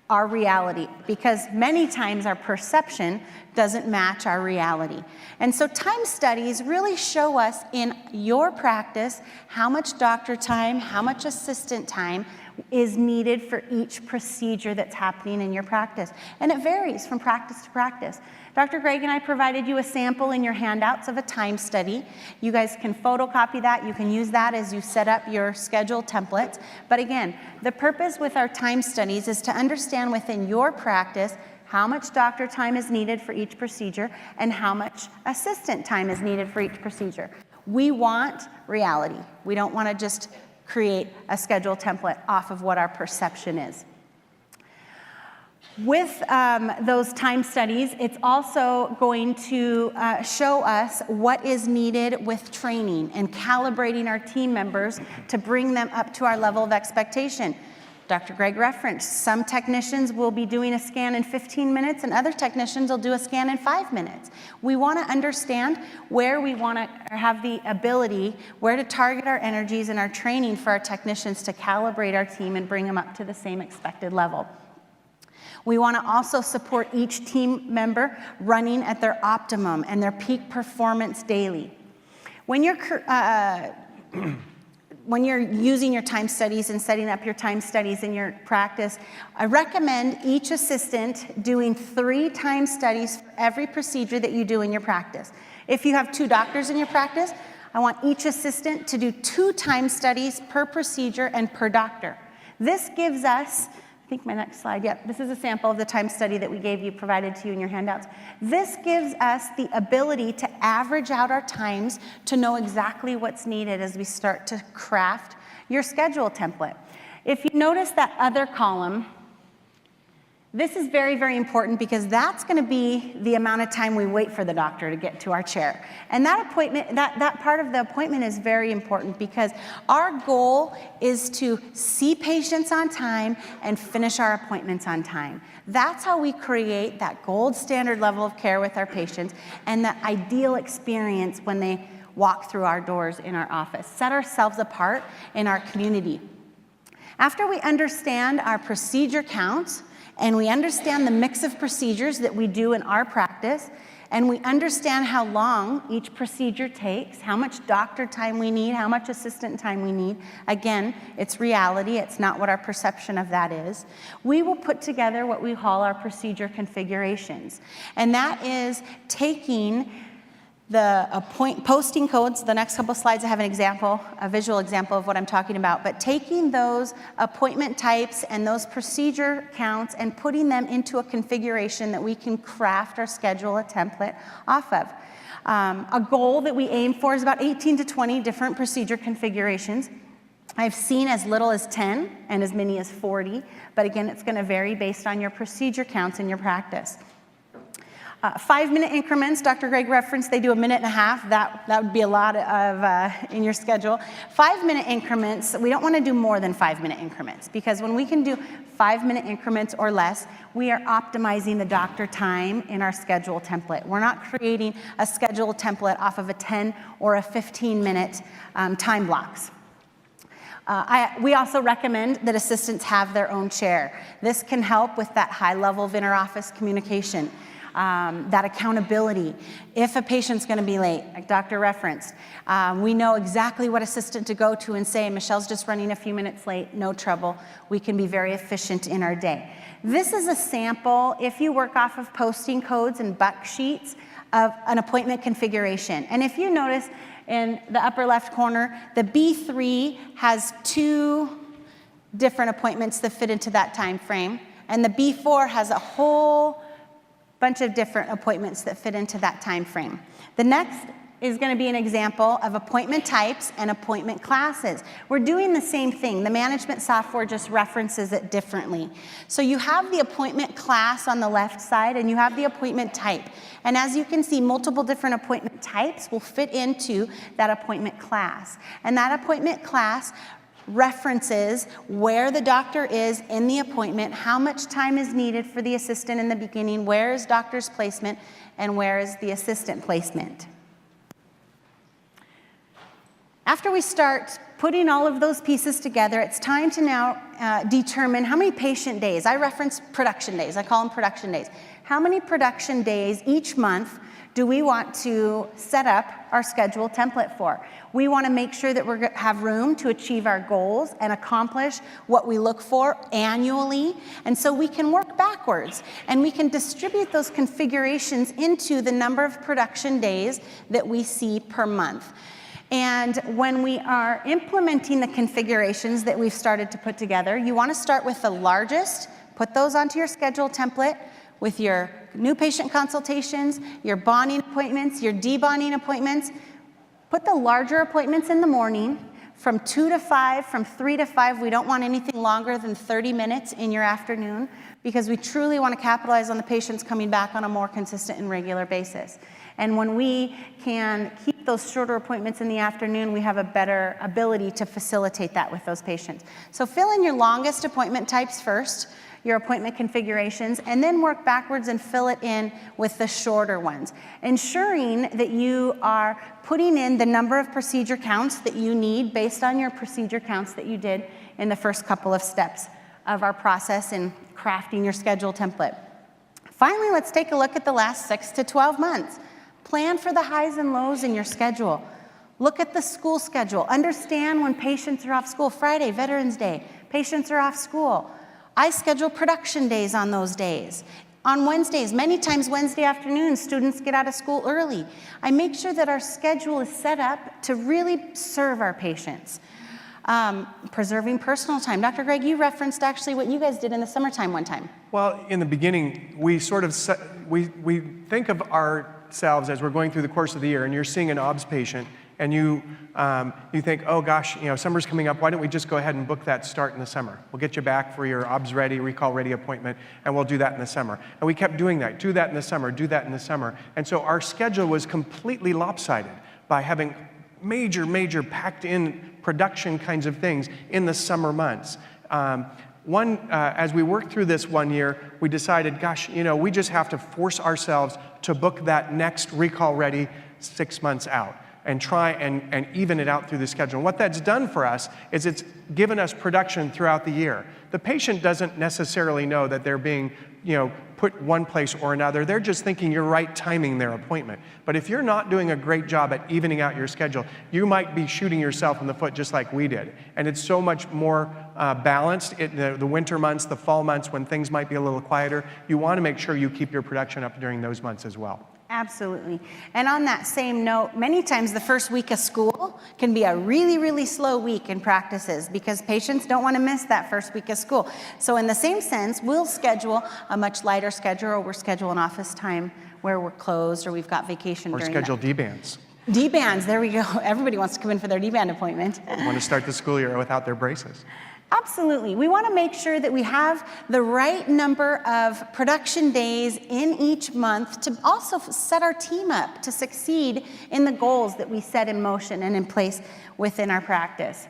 our reality, because many times our perception doesn't match our reality. And so time studies really show us in your practice how much doctor time, how much assistant time is needed for each procedure that's happening in your practice. And it varies from practice to practice. Dr. Gregg and I provided you a sample in your handouts of a time study. You guys can photocopy that. You can use that as you set up your schedule templates. But again, the purpose with our time studies is to understand within your practice how much doctor time is needed for each procedure and how much assistant time is needed for each procedure. We want reality. We don't want to just create a schedule template off of what our perception is. With those time studies, it's also going to show us what is needed with training and calibrating our team members to bring them up to our level of expectation. Dr. Gregg referenced, some technicians will be doing a scan in 15 minutes and other technicians will do a scan in 5 minutes. We want to understand where we want to have the ability, where to target our energies and our training for our technicians to calibrate our team and bring them up to the same expected level. We want to also support each team member running at their optimum and their peak performance daily. When you're using your time studies and setting up your time studies in your practice, I recommend each assistant doing 3 time studies for every procedure that you do in your practice. If you have 2 doctors in your practice, I want each assistant to do 2 time studies per procedure and per doctor. This gives us, I think my next slide, yep, this is a sample of the time study that we gave you, provided to you in your handouts. This gives us the ability to average out our times to know exactly what's needed as we start to craft your schedule template. If you notice that other column, this is very, very important because that's going to be the amount of time we wait for the doctor to get to our chair. And that appointment, that part of the appointment is very important because our goal is to see patients on time and finish our appointments on time. That's how we create that gold standard level of care with our patients and the ideal experience when they walk through our doors in our office. Set ourselves apart in our community. After we understand our procedure counts, and we understand the mix of procedures that we do in our practice, and we understand how long each procedure takes, how much doctor time we need, how much assistant time we need. Again, it's reality, it's not what our perception of that is. We will put together what we call our procedure configurations. And that is taking the posting codes. The next couple slides I have an example, a visual example of what I'm talking about, but taking those appointment types and those procedure counts and putting them into a configuration that we can craft our schedule, a template off of. A goal that we aim for is about 18 to 20 different procedure configurations. I've seen as little as 10 and as many as 40, but again, it's going to vary based on your procedure counts in your practice. 5-minute increments, Dr. Gregg referenced, they do 1.5 minutes. That would be a lot of in your schedule. 5-minute increments, we don't want to do more than 5-minute increments because when we can do 5-minute increments or less, we are optimizing the doctor time in our schedule template. We're not creating a schedule template off of a 10 or a 15-minute time blocks. We also recommend that assistants have their own chair. This can help with that high level of inter-office communication. That accountability. If a patient's going to be late, like Dr. referenced, we know exactly what assistant to go to and say, Michelle's just running a few minutes late, no trouble. We can be very efficient in our day. This is a sample, if you work off of posting codes and buck sheets, of an appointment configuration. And if you notice in the upper left corner, the B3 has 2 different appointments that fit into that time frame, and the B4 has a whole bunch of different appointments that fit into that time frame. The next is going to be an example of appointment types and appointment classes. We're doing the same thing. The management software just references it differently. So you have the appointment class on the left side and you have the appointment type. And as you can see, multiple different appointment types will fit into that appointment class. And that appointment class references where the doctor is in the appointment, how much time is needed for the assistant in the beginning, where is doctor's placement, and where is the assistant placement. After we start putting all of those pieces together, it's time to now determine how many patient days. I reference production days. I call them production days. How many production days each month do we want to set up our schedule template for? We want to make sure that we have room to achieve our goals and accomplish what we look for annually. And so we can work backwards and we can distribute those configurations into the number of production days that we see per month. And when we are implementing the configurations that we've started to put together, you want to start with the largest, put those onto your schedule template with your new patient consultations, your bonding appointments, your debonding appointments. Put the larger appointments in the morning from 2 to 5, from 3 to 5. We don't want anything longer than 30 minutes in your afternoon because we truly want to capitalize on the patients coming back on a more consistent and regular basis. And when we can keep those shorter appointments in the afternoon, we have a better ability to facilitate that with those patients. So fill in your longest appointment types first, your appointment configurations, and then work backwards and fill it in with the shorter ones, ensuring that you are putting in the number of procedure counts that you need based on your procedure counts that you did in the first couple of steps of our process in crafting your schedule template. Finally, let's take a look at the last 6 to 12 months. Plan for the highs and lows in your schedule. Look at the school schedule. Understand when patients are off school. Friday, Veterans Day, patients are off school. I schedule production days on those days. On Wednesdays, many times Wednesday afternoons, students get out of school early. I make sure that our schedule is set up to really serve our patients. Preserving personal time. Dr. Greg, you referenced actually what you guys did in the summertime one time. Well, in the beginning, we sort of we think of ourselves as we're going through the course of the year, and you're seeing an OBS patient, and you think, oh gosh, summer's coming up. Why don't we just go ahead and book that start in the summer? We'll get you back for your OBS ready, recall ready appointment, and we'll do that in the summer. And we kept doing that. Do that in the summer. Do that in the summer. And so our schedule was completely lopsided by having major packed in production kinds of things in the summer months. As we worked through this one year, we decided, gosh, we just have to force ourselves to book that next recall ready 6 months out and try and even it out through the schedule. And what that's done for us is it's given us production throughout the year. The patient doesn't necessarily know that they're being, put one place or another. They're just thinking you're right timing their appointment. But if you're not doing a great job at evening out your schedule, you might be shooting yourself in the foot just like we did. And it's so much more balanced. The winter months, the fall months, when things might be a little quieter, you want to make sure you keep your production up during those months as well. Absolutely. And on that same note, many times the first week of school can be a really slow week in practices because patients don't want to miss that first week of school. So in the same sense, we'll schedule a much lighter schedule, or we'll schedule an office time where we're closed or we've got vacation or during schedule that. D-bands. D-bands, there we go. Everybody wants to come in for their D-band appointment. Want to start the school year without their braces. Absolutely. We want to make sure that we have the right number of production days in each month to also set our team up to succeed in the goals that we set in motion and in place within our practice.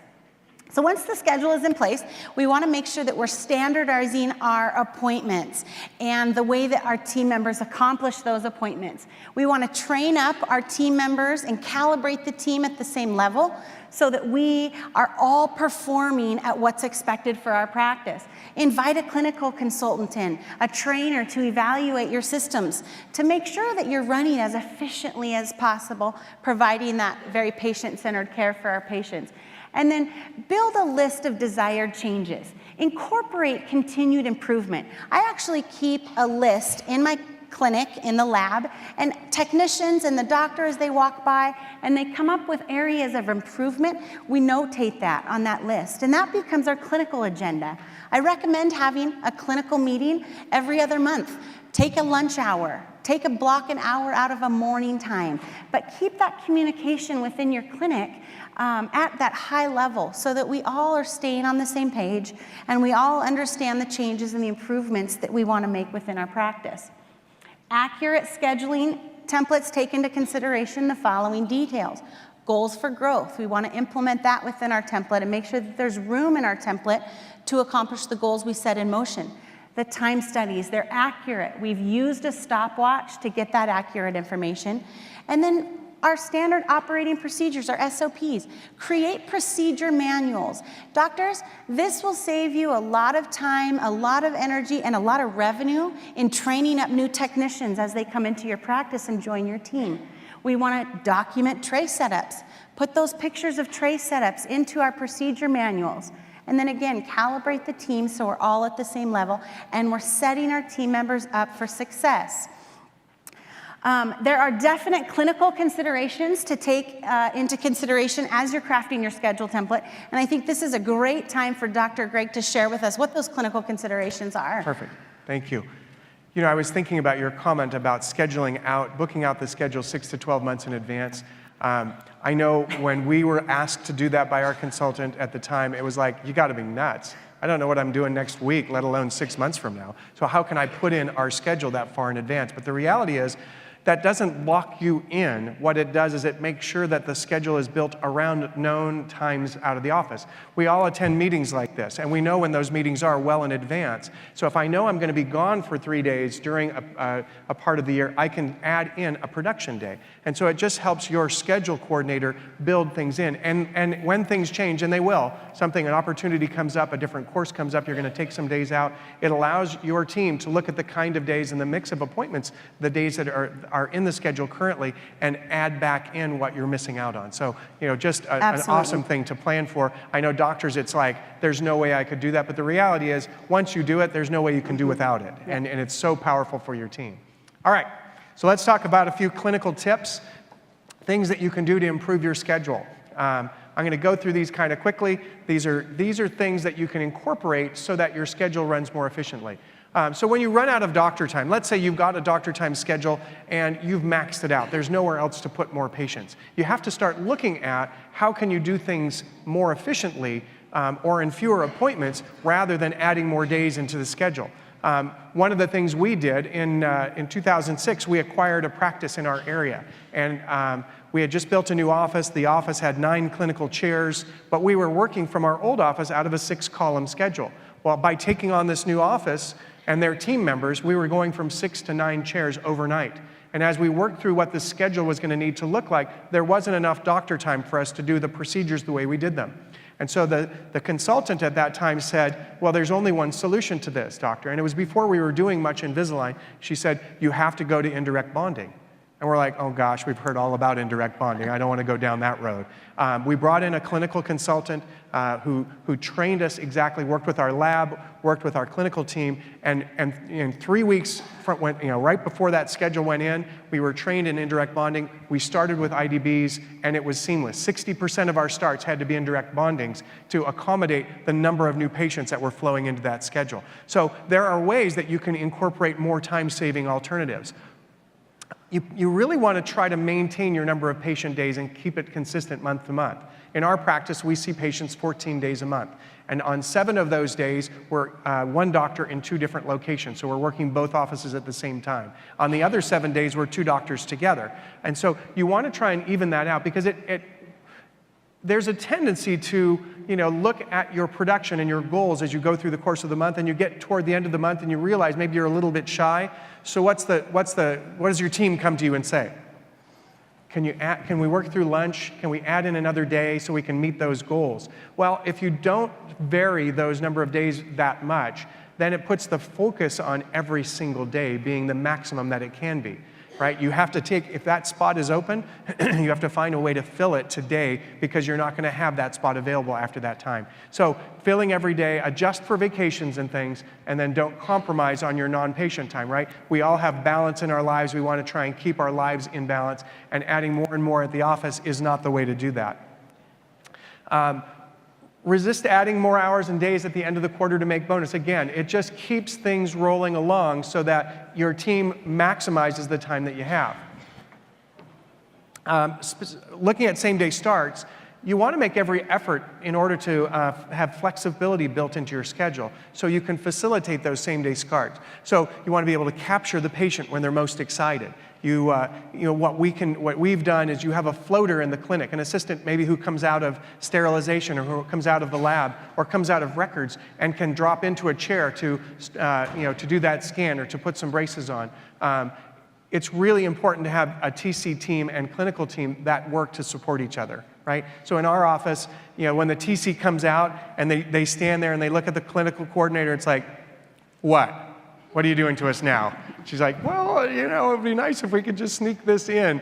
So once the schedule is in place, we want to make sure that we're standardizing our appointments and the way that our team members accomplish those appointments. We want to train up our team members and calibrate the team at the same level so that we are all performing at what's expected for our practice. Invite a clinical consultant in, a trainer to evaluate your systems to make sure that you're running as efficiently as possible, providing that very patient-centered care for our patients. And then build a list of desired changes. Incorporate continued improvement. I actually keep a list in my clinic, in the lab, and technicians and the doctor as they walk by and they come up with areas of improvement, we notate that on that list. And that becomes our clinical agenda. I recommend having a clinical meeting every other month. Take a lunch hour. Take a block an hour out of a morning time. But keep that communication within your clinic at that high level so that we all are staying on the same page and we all understand the changes and the improvements that we want to make within our practice. Accurate scheduling templates take into consideration the following details. Goals for growth. We want to implement that within our template and make sure that there's room in our template to accomplish the goals we set in motion. The time studies, they're accurate. We've used a stopwatch to get that accurate information. And then our standard operating procedures, our SOPs. Create procedure manuals. Doctors, this will save you a lot of time, a lot of energy, and a lot of revenue in training up new technicians as they come into your practice and join your team. We want to document tray setups. Put those pictures of tray setups into our procedure manuals. And then again, calibrate the team so we're all at the same level and we're setting our team members up for success. There are definite clinical considerations to take into consideration as you're crafting your schedule template. And I think this is a great time for Dr. Greg to share with us what those clinical considerations are. Perfect. Thank you. You know, I was thinking about your comment about scheduling out, booking out the schedule 6 to 12 months in advance. I know when we were asked to do that by our consultant at the time, it was like, you got to be nuts. I don't know what I'm doing next week, let alone 6 months from now. So how can I put in our schedule that far in advance? But the reality is, that doesn't lock you in. What it does is it makes sure that the schedule is built around known times out of the office. We all attend meetings like this, and we know when those meetings are well in advance. So if I know I'm going to be gone for 3 days during a part of the year, I can add in a production day. And so it just helps your schedule coordinator build things in. And when things change, and they will, an opportunity comes up, a different course comes up, you're going to take some days out, it allows your team to look at the kind of days and the mix of appointments, the days that are in the schedule currently, and add back in what you're missing out on. So, you know, just an awesome thing to plan for. I know doctors, it's like, there's no way I could do that, but the reality is, once you do it, there's no way you can do without it. And it's so powerful for your team. All right, so let's talk about a few clinical tips, things that you can do to improve your schedule. I'm going to go through these kind of quickly. These are things that you can incorporate so that your schedule runs more efficiently. So when you run out of doctor time, let's say you've got a doctor time schedule and you've maxed it out. There's nowhere else to put more patients. You have to start looking at how can you do things more efficiently or in fewer appointments rather than adding more days into the schedule. One of the things we did in 2006, we acquired a practice in our area. And we had just built a new office. The office had 9 clinical chairs, but we were working from our old office out of a 6-column schedule. Well, by taking on this new office and their team members, we were going from 6 to 9 chairs overnight. And as we worked through what the schedule was going to need to look like, there wasn't enough doctor time for us to do the procedures the way we did them. And so the consultant at that time said, well, there's only one solution to this, doctor. And it was before we were doing much Invisalign. She said, you have to go to indirect bonding. And we're like, oh gosh, we've heard all about indirect bonding. I don't want to go down that road. We brought in a clinical consultant who trained us exactly, worked with our lab, worked with our clinical team, and in 3 weeks, right before that schedule went in, we were trained in indirect bonding. We started with IDBs, and it was seamless. 60% of our starts had to be indirect bondings to accommodate the number of new patients that were flowing into that schedule. So there are ways that you can incorporate more time-saving alternatives. You really want to try to maintain your number of patient days and keep it consistent month to month. In our practice, we see patients 14 days a month. And on 7 of those days, we're one doctor in 2 different locations. So we're working both offices at the same time. On the other 7 days, we're 2 doctors together. And so you want to try and even that out because there's a tendency to look at your production and your goals as you go through the course of the month, and you get toward the end of the month and you realize maybe you're a little bit shy. So what does your team come to you and say? Can we work through lunch? Can we add in another day so we can meet those goals? Well, if you don't vary those number of days that much, then it puts the focus on every single day being the maximum that it can be. Right? You have to if that spot is open, you have to find a way to fill it today because you're not going to have that spot available after that time. So filling every day, adjust for vacations and things, and then don't compromise on your non-patient time, right? We all have balance in our lives. We want to try and keep our lives in balance, and adding more and more at the office is not the way to do that. Resist adding more hours and days at the end of the quarter to make bonus. Again, it just keeps things rolling along so that your team maximizes the time that you have. Looking at same-day starts, you want to make every effort in order to have flexibility built into your schedule so you can facilitate those same-day starts. So you want to be able to capture the patient when they're most excited. What we've done is you have a floater in the clinic, an assistant maybe who comes out of sterilization or who comes out of the lab or comes out of records and can drop into a chair to do that scan or to put some braces on. it's really important to have a TC team and clinical team that work to support each other, right? So in our office, when the TC comes out and they stand there and they look at the clinical coordinator, it's like, what? What are you doing to us now? She's like, well, it would be nice if we could just sneak this in.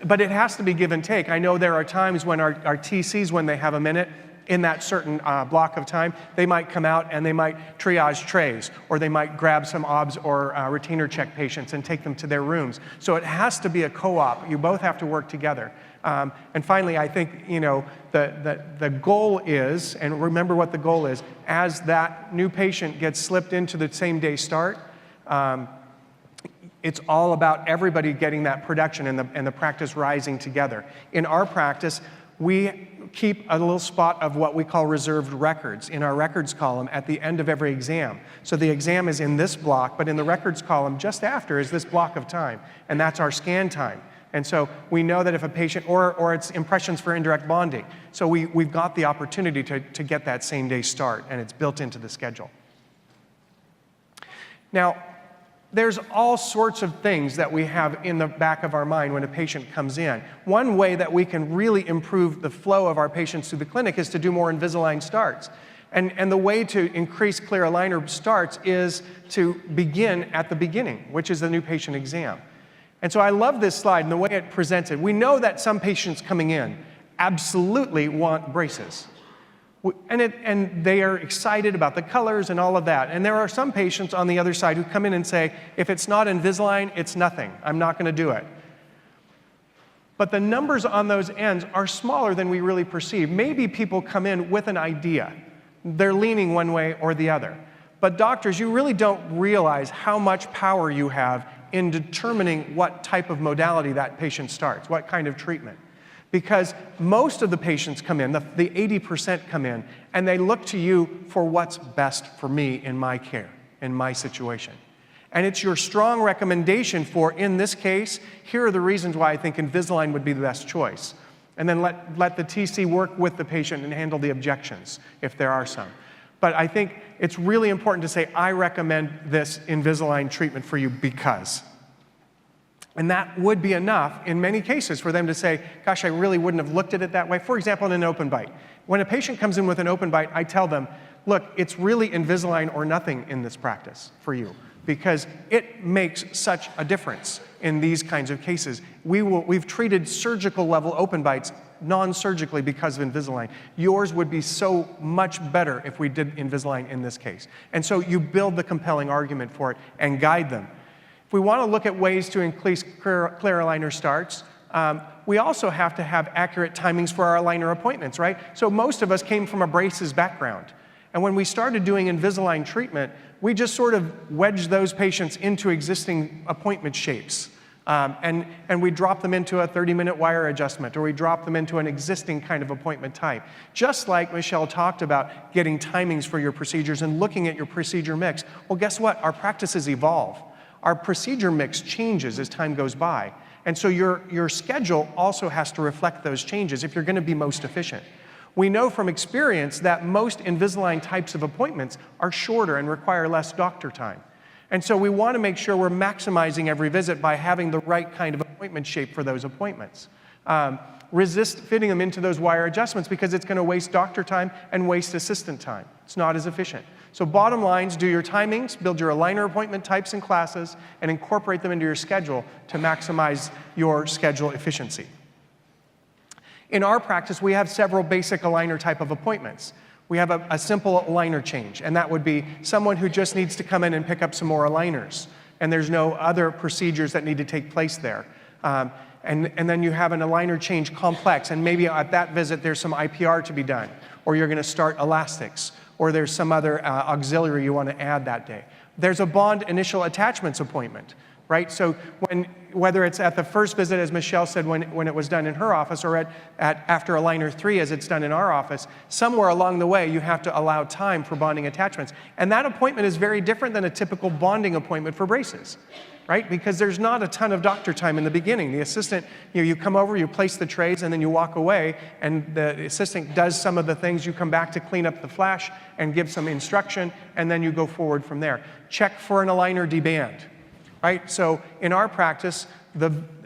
But it has to be give and take. I know there are times when our TCs, when they have a minute, in that certain block of time, they might come out and they might triage trays, or they might grab some OBS or retainer check patients and take them to their rooms. So it has to be a co-op. You both have to work together. And finally, I think the goal is, and remember what the goal is, as that new patient gets slipped into the same day start, it's all about everybody getting that production and the practice rising together. In our practice, we keep a little spot of what we call reserved records in our records column at the end of every exam. So the exam is in this block, but in the records column just after is this block of time, and that's our scan time. And so we know that if a patient, or it's impressions for indirect bonding, so we've got the opportunity to get that same day start, and it's built into the schedule. Now, there's all sorts of things that we have in the back of our mind when a patient comes in. One way that we can really improve the flow of our patients through the clinic is to do more Invisalign starts. And the way to increase clear aligner starts is to begin at the beginning, which is the new patient exam. And so I love this slide and the way it presents it. We know that some patients coming in absolutely want braces. And they are excited about the colors and all of that. And there are some patients on the other side who come in and say, if it's not Invisalign, it's nothing. I'm not going to do it. But the numbers on those ends are smaller than we really perceive. Maybe people come in with an idea. They're leaning one way or the other. But doctors, you really don't realize how much power you have in determining what type of modality that patient starts, what kind of treatment. Because most of the patients come in, the 80% come in, and they look to you for what's best for me in my care, in my situation. And it's your strong recommendation for, in this case, here are the reasons why I think Invisalign would be the best choice. And then let the TC work with the patient and handle the objections, if there are some. But I think it's really important to say, I recommend this Invisalign treatment for you because. And that would be enough in many cases for them to say, gosh, I really wouldn't have looked at it that way. For example, in an open bite. When a patient comes in with an open bite, I tell them, look, it's really Invisalign or nothing in this practice for you because it makes such a difference in these kinds of cases. We've treated surgical level open bites non-surgically because of Invisalign. Yours would be so much better if we did Invisalign in this case. And so you build the compelling argument for it and guide them. If we want to look at ways to increase clear aligner starts, we also have to have accurate timings for our aligner appointments, right? So most of us came from a braces background. And when we started doing Invisalign treatment, we just sort of wedged those patients into existing appointment shapes. And we drop them into a 30-minute wire adjustment, or we drop them into an existing kind of appointment type. Just like Michelle talked about getting timings for your procedures and looking at your procedure mix. Well, guess what? Our practices evolve. Our procedure mix changes as time goes by. And so your schedule also has to reflect those changes if you're going to be most efficient. We know from experience that most Invisalign types of appointments are shorter and require less doctor time. And so we want to make sure we're maximizing every visit by having the right kind of appointment shape for those appointments. Resist fitting them into those wire adjustments because it's going to waste doctor time and waste assistant time. It's not as efficient. So bottom lines, do your timings, build your aligner appointment types and classes, and incorporate them into your schedule to maximize your schedule efficiency. In our practice, we have several basic aligner type of appointments. We have a simple aligner change, and that would be someone who just needs to come in and pick up some more aligners, and there's no other procedures that need to take place there. And then you have an aligner change complex, and maybe at that visit there's some IPR to be done, or you're going to start elastics, or there's some other auxiliary you want to add that day. There's a bond initial attachments appointment, right? So whether it's at the first visit, as Michelle said, when it was done in her office, or after aligner 3 as it's done in our office, somewhere along the way you have to allow time for bonding attachments. And that appointment is very different than a typical bonding appointment for braces, right? Because there's not a ton of doctor time in the beginning. The assistant, you come over, you place the trays, and then you walk away, and the assistant does some of the things. You come back to clean up the flash and give some instruction, and then you go forward from there. Check for an aligner deband. right? So in our practice,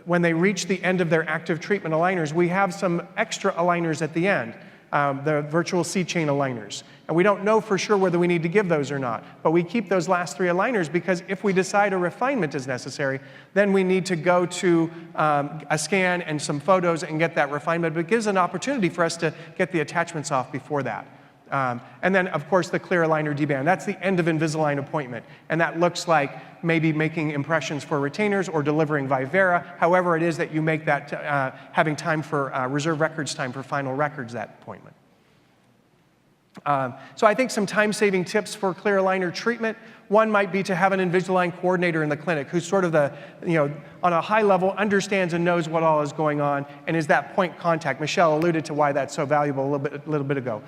when they reach the end of their active treatment aligners, we have some extra aligners at the end, the virtual C-chain aligners. And we don't know for sure whether we need to give those or not, but we keep those last 3 aligners because if we decide a refinement is necessary, then we need to go to a scan and some photos and get that refinement, but it gives an opportunity for us to get the attachments off before that. And then, of course, the clear aligner deband. That's the end of Invisalign appointment. And that looks like maybe making impressions for retainers or delivering Vivera, however it is that you make that, having time for reserve records time for final records that appointment. So I think some time-saving tips for clear aligner treatment. One might be to have an Invisalign coordinator in the clinic who's sort of on a high level, understands and knows what all is going on and is that point contact. Michelle alluded to why that's so valuable a little bit ago.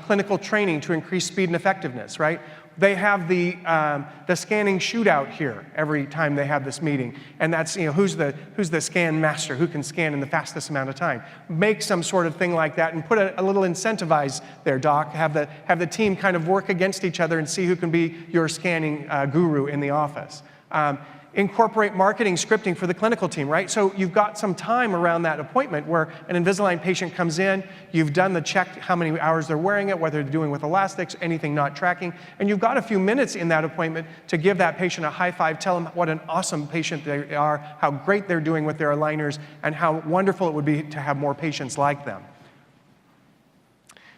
Clinical training to increase speed and effectiveness, right? They have the scanning shootout here every time they have this meeting, and that's who's the scan master, who can scan in the fastest amount of time. Make some sort of thing like that and put a little incentivize there, doc. Have the team kind of work against each other and see who can be your scanning guru in the office. Incorporate marketing scripting for the clinical team, right? So you've got some time around that appointment where an Invisalign patient comes in, you've done the check, how many hours they're wearing it, whether they're doing with elastics, anything not tracking, and you've got a few minutes in that appointment to give that patient a high five, tell them what an awesome patient they are, how great they're doing with their aligners, and how wonderful it would be to have more patients like them.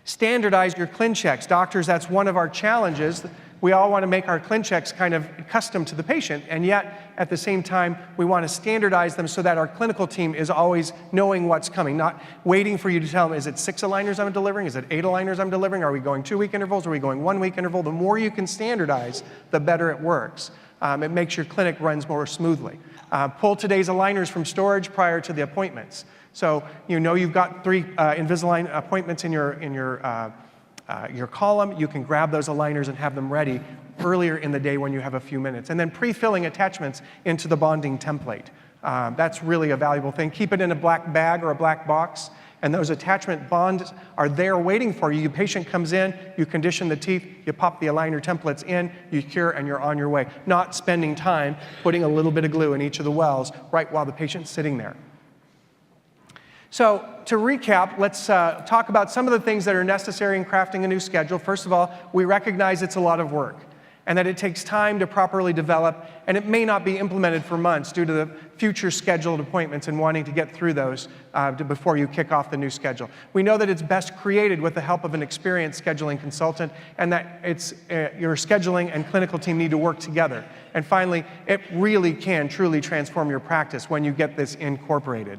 Standardize your ClinChecks. Doctors, that's one of our challenges. We all want to make our ClinChecks kind of custom to the patient, and yet at the same time, we want to standardize them so that our clinical team is always knowing what's coming, not waiting for you to tell them, is it 6 aligners I'm delivering? Is it 8 aligners I'm delivering? Are we going 2-week intervals? Are we going 1-week interval? The more you can standardize, the better it works. It makes your clinic runs more smoothly. Pull today's aligners from storage prior to the appointments. So you've got 3 Invisalign appointments in your column. You can grab those aligners and have them ready earlier in the day when you have a few minutes. And then pre-filling attachments into the bonding template. That's really a valuable thing. Keep it in a black bag or a black box, and those attachment bonds are there waiting for you. Your patient comes in, you condition the teeth, you pop the aligner templates in, you cure, and you're on your way. Not spending time putting a little bit of glue in each of the wells right while the patient's sitting there. So to recap, let's talk about some of the things that are necessary in crafting a new schedule. First of all, we recognize it's a lot of work and that it takes time to properly develop, and it may not be implemented for months due to the future scheduled appointments and wanting to get through those before you kick off the new schedule. We know that it's best created with the help of an experienced scheduling consultant, and that your scheduling and clinical team need to work together. And finally, it really can truly transform your practice when you get this incorporated.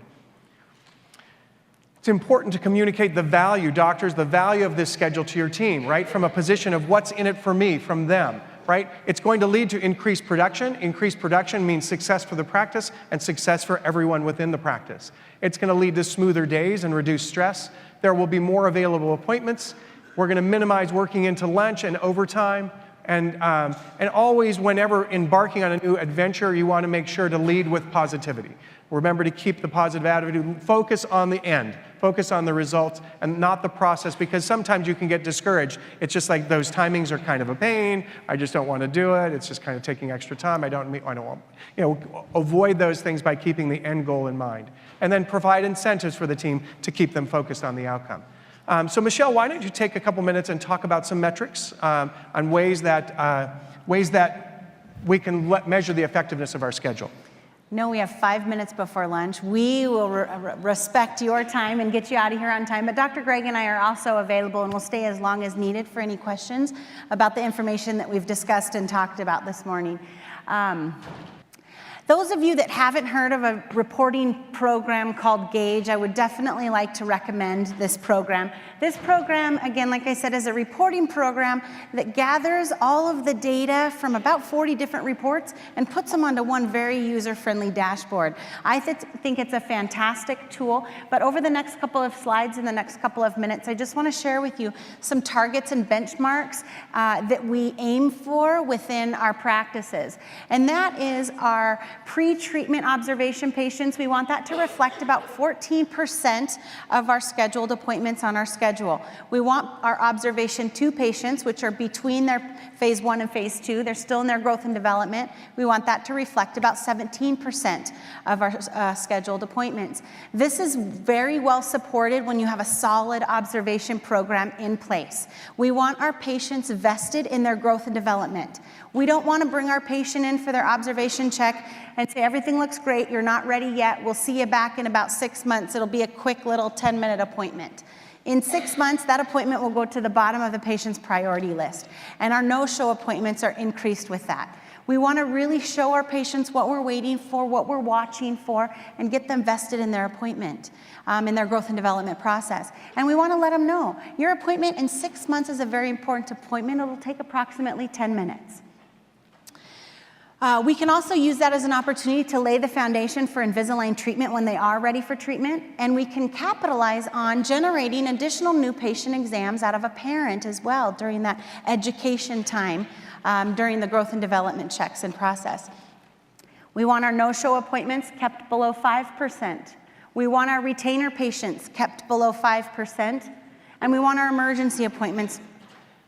It's important to communicate the value, doctors, the value of this schedule to your team, right? From a position of what's in it for me, from them, right? It's going to lead to increased production. Increased production means success for the practice and success for everyone within the practice. It's going to lead to smoother days and reduced stress. There will be more available appointments. We're going to minimize working into lunch and overtime. And always, whenever embarking on a new adventure, you want to make sure to lead with positivity. Remember to keep the positive attitude. Focus on the end. Focus on the results and not the process, because sometimes you can get discouraged. It's just like those timings are kind of a pain. I just don't want to do it. It's just kind of taking extra time. I don't want, avoid those things by keeping the end goal in mind. And then provide incentives for the team to keep them focused on the outcome. So Michelle, why don't you take a couple minutes and talk about some metrics on ways that we can measure the effectiveness of our schedule. No, we have 5 minutes before lunch. We will respect your time and get you out of here on time. But Dr. Greg and I are also available and will stay as long as needed for any questions about the information that we've discussed and talked about this morning. Those of you that haven't heard of a reporting program called Gauge, I would definitely like to recommend this program. This program, again, like I said, is a reporting program that gathers all of the data from about 40 different reports and puts them onto one very user-friendly dashboard. I think it's a fantastic tool, but over the next couple of slides in the next couple of minutes, I just want to share with you some targets and benchmarks that we aim for within our practices. And that is our pre-treatment observation patients, we want that to reflect about 14% of our scheduled appointments on our schedule. We want our observation 2 patients, which are between their phase 1 and phase 2, they're still in their growth and development. We want that to reflect about 17% of our scheduled appointments. This is very well supported when you have a solid observation program in place. We want our patients vested in their growth and development. We don't want to bring our patient in for their observation check and say, everything looks great, you're not ready yet, we'll see you back in about 6 months. It'll be a quick little 10-minute appointment. In 6 months, that appointment will go to the bottom of the patient's priority list, and our no-show appointments are increased with that. We want to really show our patients what we're waiting for, what we're watching for, and get them vested in their appointment, in their growth and development process. And we want to let them know, your appointment in 6 months is a very important appointment. It'll take approximately 10 minutes. We can also use that as an opportunity to lay the foundation for Invisalign treatment when they are ready for treatment, and we can capitalize on generating additional new patient exams out of a parent as well during that education time, during the growth and development checks and process. We want our no-show appointments kept below 5%. We want our retainer patients kept below 5%, and we want our emergency appointments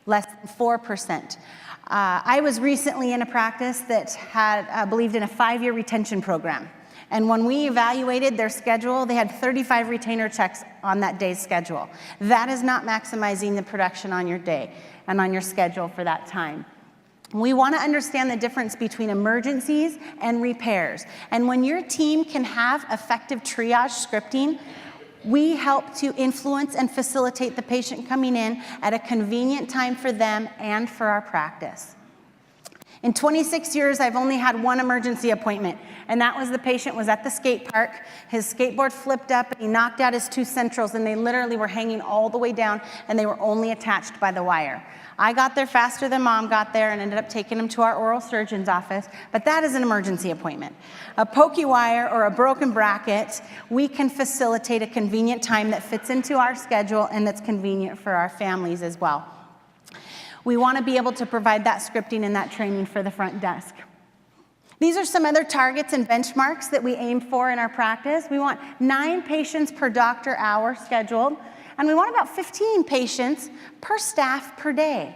less than 4%. I was recently in a practice that had believed in a 5-year retention program. And when we evaluated their schedule, they had 35 retainer checks on that day's schedule. That is not maximizing the production on your day and on your schedule for that time. We want to understand the difference between emergencies and repairs. And when your team can have effective triage scripting, we help to influence and facilitate the patient coming in at a convenient time for them and for our practice. In 26 years, I've only had one emergency appointment, and that was the patient was at the skate park. His skateboard flipped up, and he knocked out his 2 centrals, and they literally were hanging all the way down, and they were only attached by the wire. I got there faster than Mom got there and ended up taking him to our oral surgeon's office, but that is an emergency appointment. A pokey wire or a broken bracket, we can facilitate a convenient time that fits into our schedule and that's convenient for our families as well. We want to be able to provide that scripting and that training for the front desk. These are some other targets and benchmarks that we aim for in our practice. We want 9 patients per doctor hour scheduled, and we want about 15 patients per staff per day.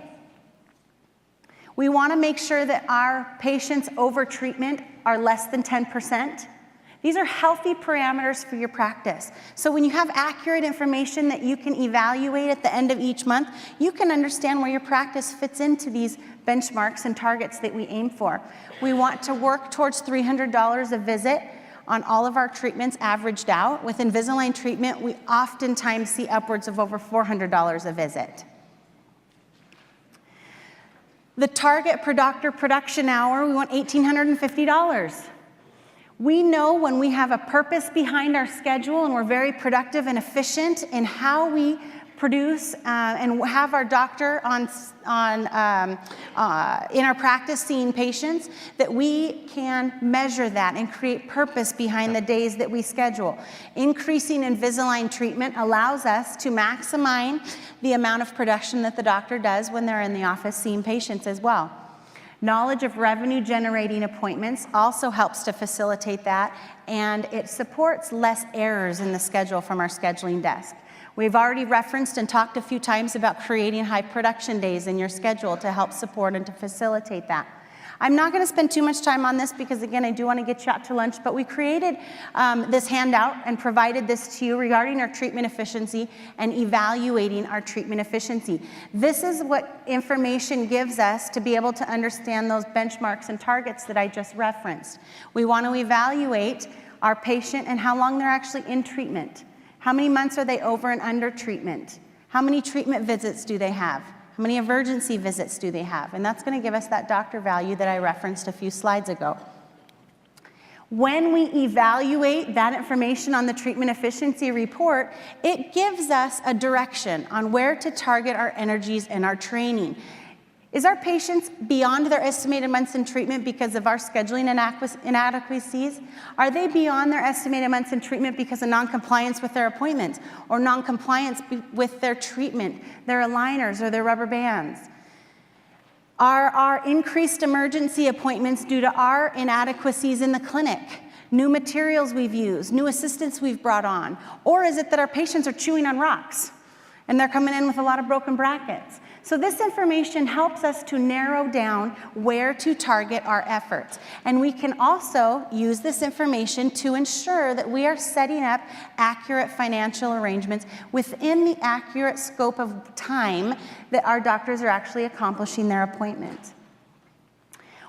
We want to make sure that our patients over treatment are less than 10%. These are healthy parameters for your practice. So when you have accurate information that you can evaluate at the end of each month, you can understand where your practice fits into these benchmarks and targets that we aim for. We want to work towards $300 a visit on all of our treatments averaged out. With Invisalign treatment, we oftentimes see upwards of over $400 a visit. The target per doctor production hour, we want $1,850. We know when we have a purpose behind our schedule and we're very productive and efficient in how we produce and have our doctor in our practice seeing patients, that we can measure that and create purpose behind the days that we schedule. Increasing Invisalign treatment allows us to maximize the amount of production that the doctor does when they're in the office seeing patients as well. Knowledge of revenue-generating appointments also helps to facilitate that, and it supports less errors in the schedule from our scheduling desk. We've already referenced and talked a few times about creating high production days in your schedule to help support and to facilitate that. I'm not going to spend too much time on this because, again, I do want to get you out to lunch, but we created this handout and provided this to you regarding our treatment efficiency and evaluating our treatment efficiency. This is what information gives us to be able to understand those benchmarks and targets that I just referenced. We want to evaluate our patient and how long they're actually in treatment. How many months are they over and under treatment? How many treatment visits do they have? How many emergency visits do they have? And that's going to give us that doctor value that I referenced a few slides ago. When we evaluate that information on the treatment efficiency report, it gives us a direction on where to target our energies and our training. Is our patients beyond their estimated months in treatment because of our scheduling inadequacies? Are they beyond their estimated months in treatment because of noncompliance with their appointments or noncompliance with their treatment, their aligners or their rubber bands? Are our increased emergency appointments due to our inadequacies in the clinic? New materials we've used, new assistants we've brought on? Or is it that our patients are chewing on rocks and they're coming in with a lot of broken brackets? So this information helps us to narrow down where to target our efforts. And we can also use this information to ensure that we are setting up accurate financial arrangements within the accurate scope of time that our doctors are actually accomplishing their appointment.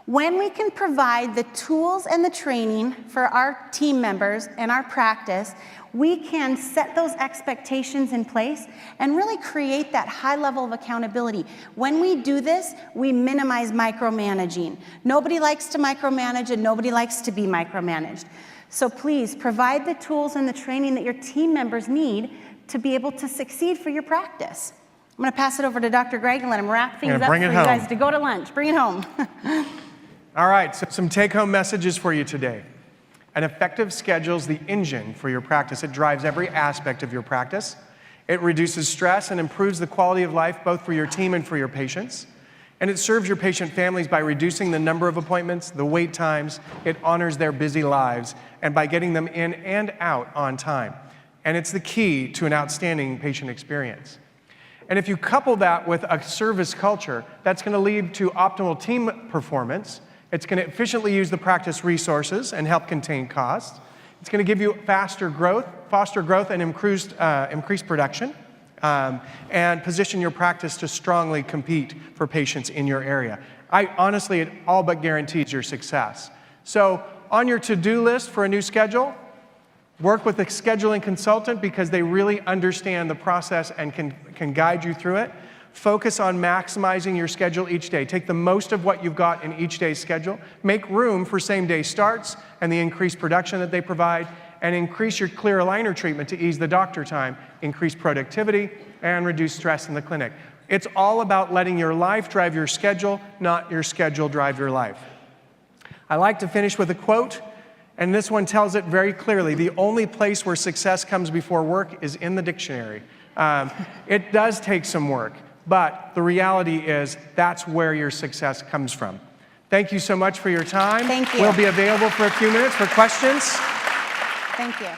When we can provide the tools and the training for our team members and our practice, we can set those expectations in place and really create that high level of accountability. When we do this, we minimize micromanaging. Nobody likes to micromanage and nobody likes to be micromanaged. So please provide the tools and the training that your team members need to be able to succeed for your practice. I'm going to pass it over to Dr. Greg and let him wrap things up for you guys to go to lunch. Bring it home. All right, so some take-home messages for you today. An effective schedule is the engine for your practice. It drives every aspect of your practice. It reduces stress and improves the quality of life both for your team and for your patients. And it serves your patient families by reducing the number of appointments, the wait times. It honors their busy lives, and by getting them in and out on time. And it's the key to an outstanding patient experience. And if you couple that with a service culture, that's going to lead to optimal team performance. It's going to efficiently use the practice resources and help contain costs. It's going to give you foster growth and increased production, and position your practice to strongly compete for patients in your area. Honestly, it all but guarantees your success. So on your to-do list for a new schedule, work with a scheduling consultant because they really understand the process and can guide you through it. Focus on maximizing your schedule each day. Take the most of what you've got in each day's schedule. Make room for same-day starts and the increased production that they provide, and increase your clear aligner treatment to ease the doctor time, increase productivity, and reduce stress in the clinic. It's all about letting your life drive your schedule, not your schedule drive your life. I like to finish with a quote, and this one tells it very clearly. The only place where success comes before work is in the dictionary. It does take some work, but the reality is that's where your success comes from. Thank you so much for your time. Thank you. We'll be available for a few minutes for questions. Thank you.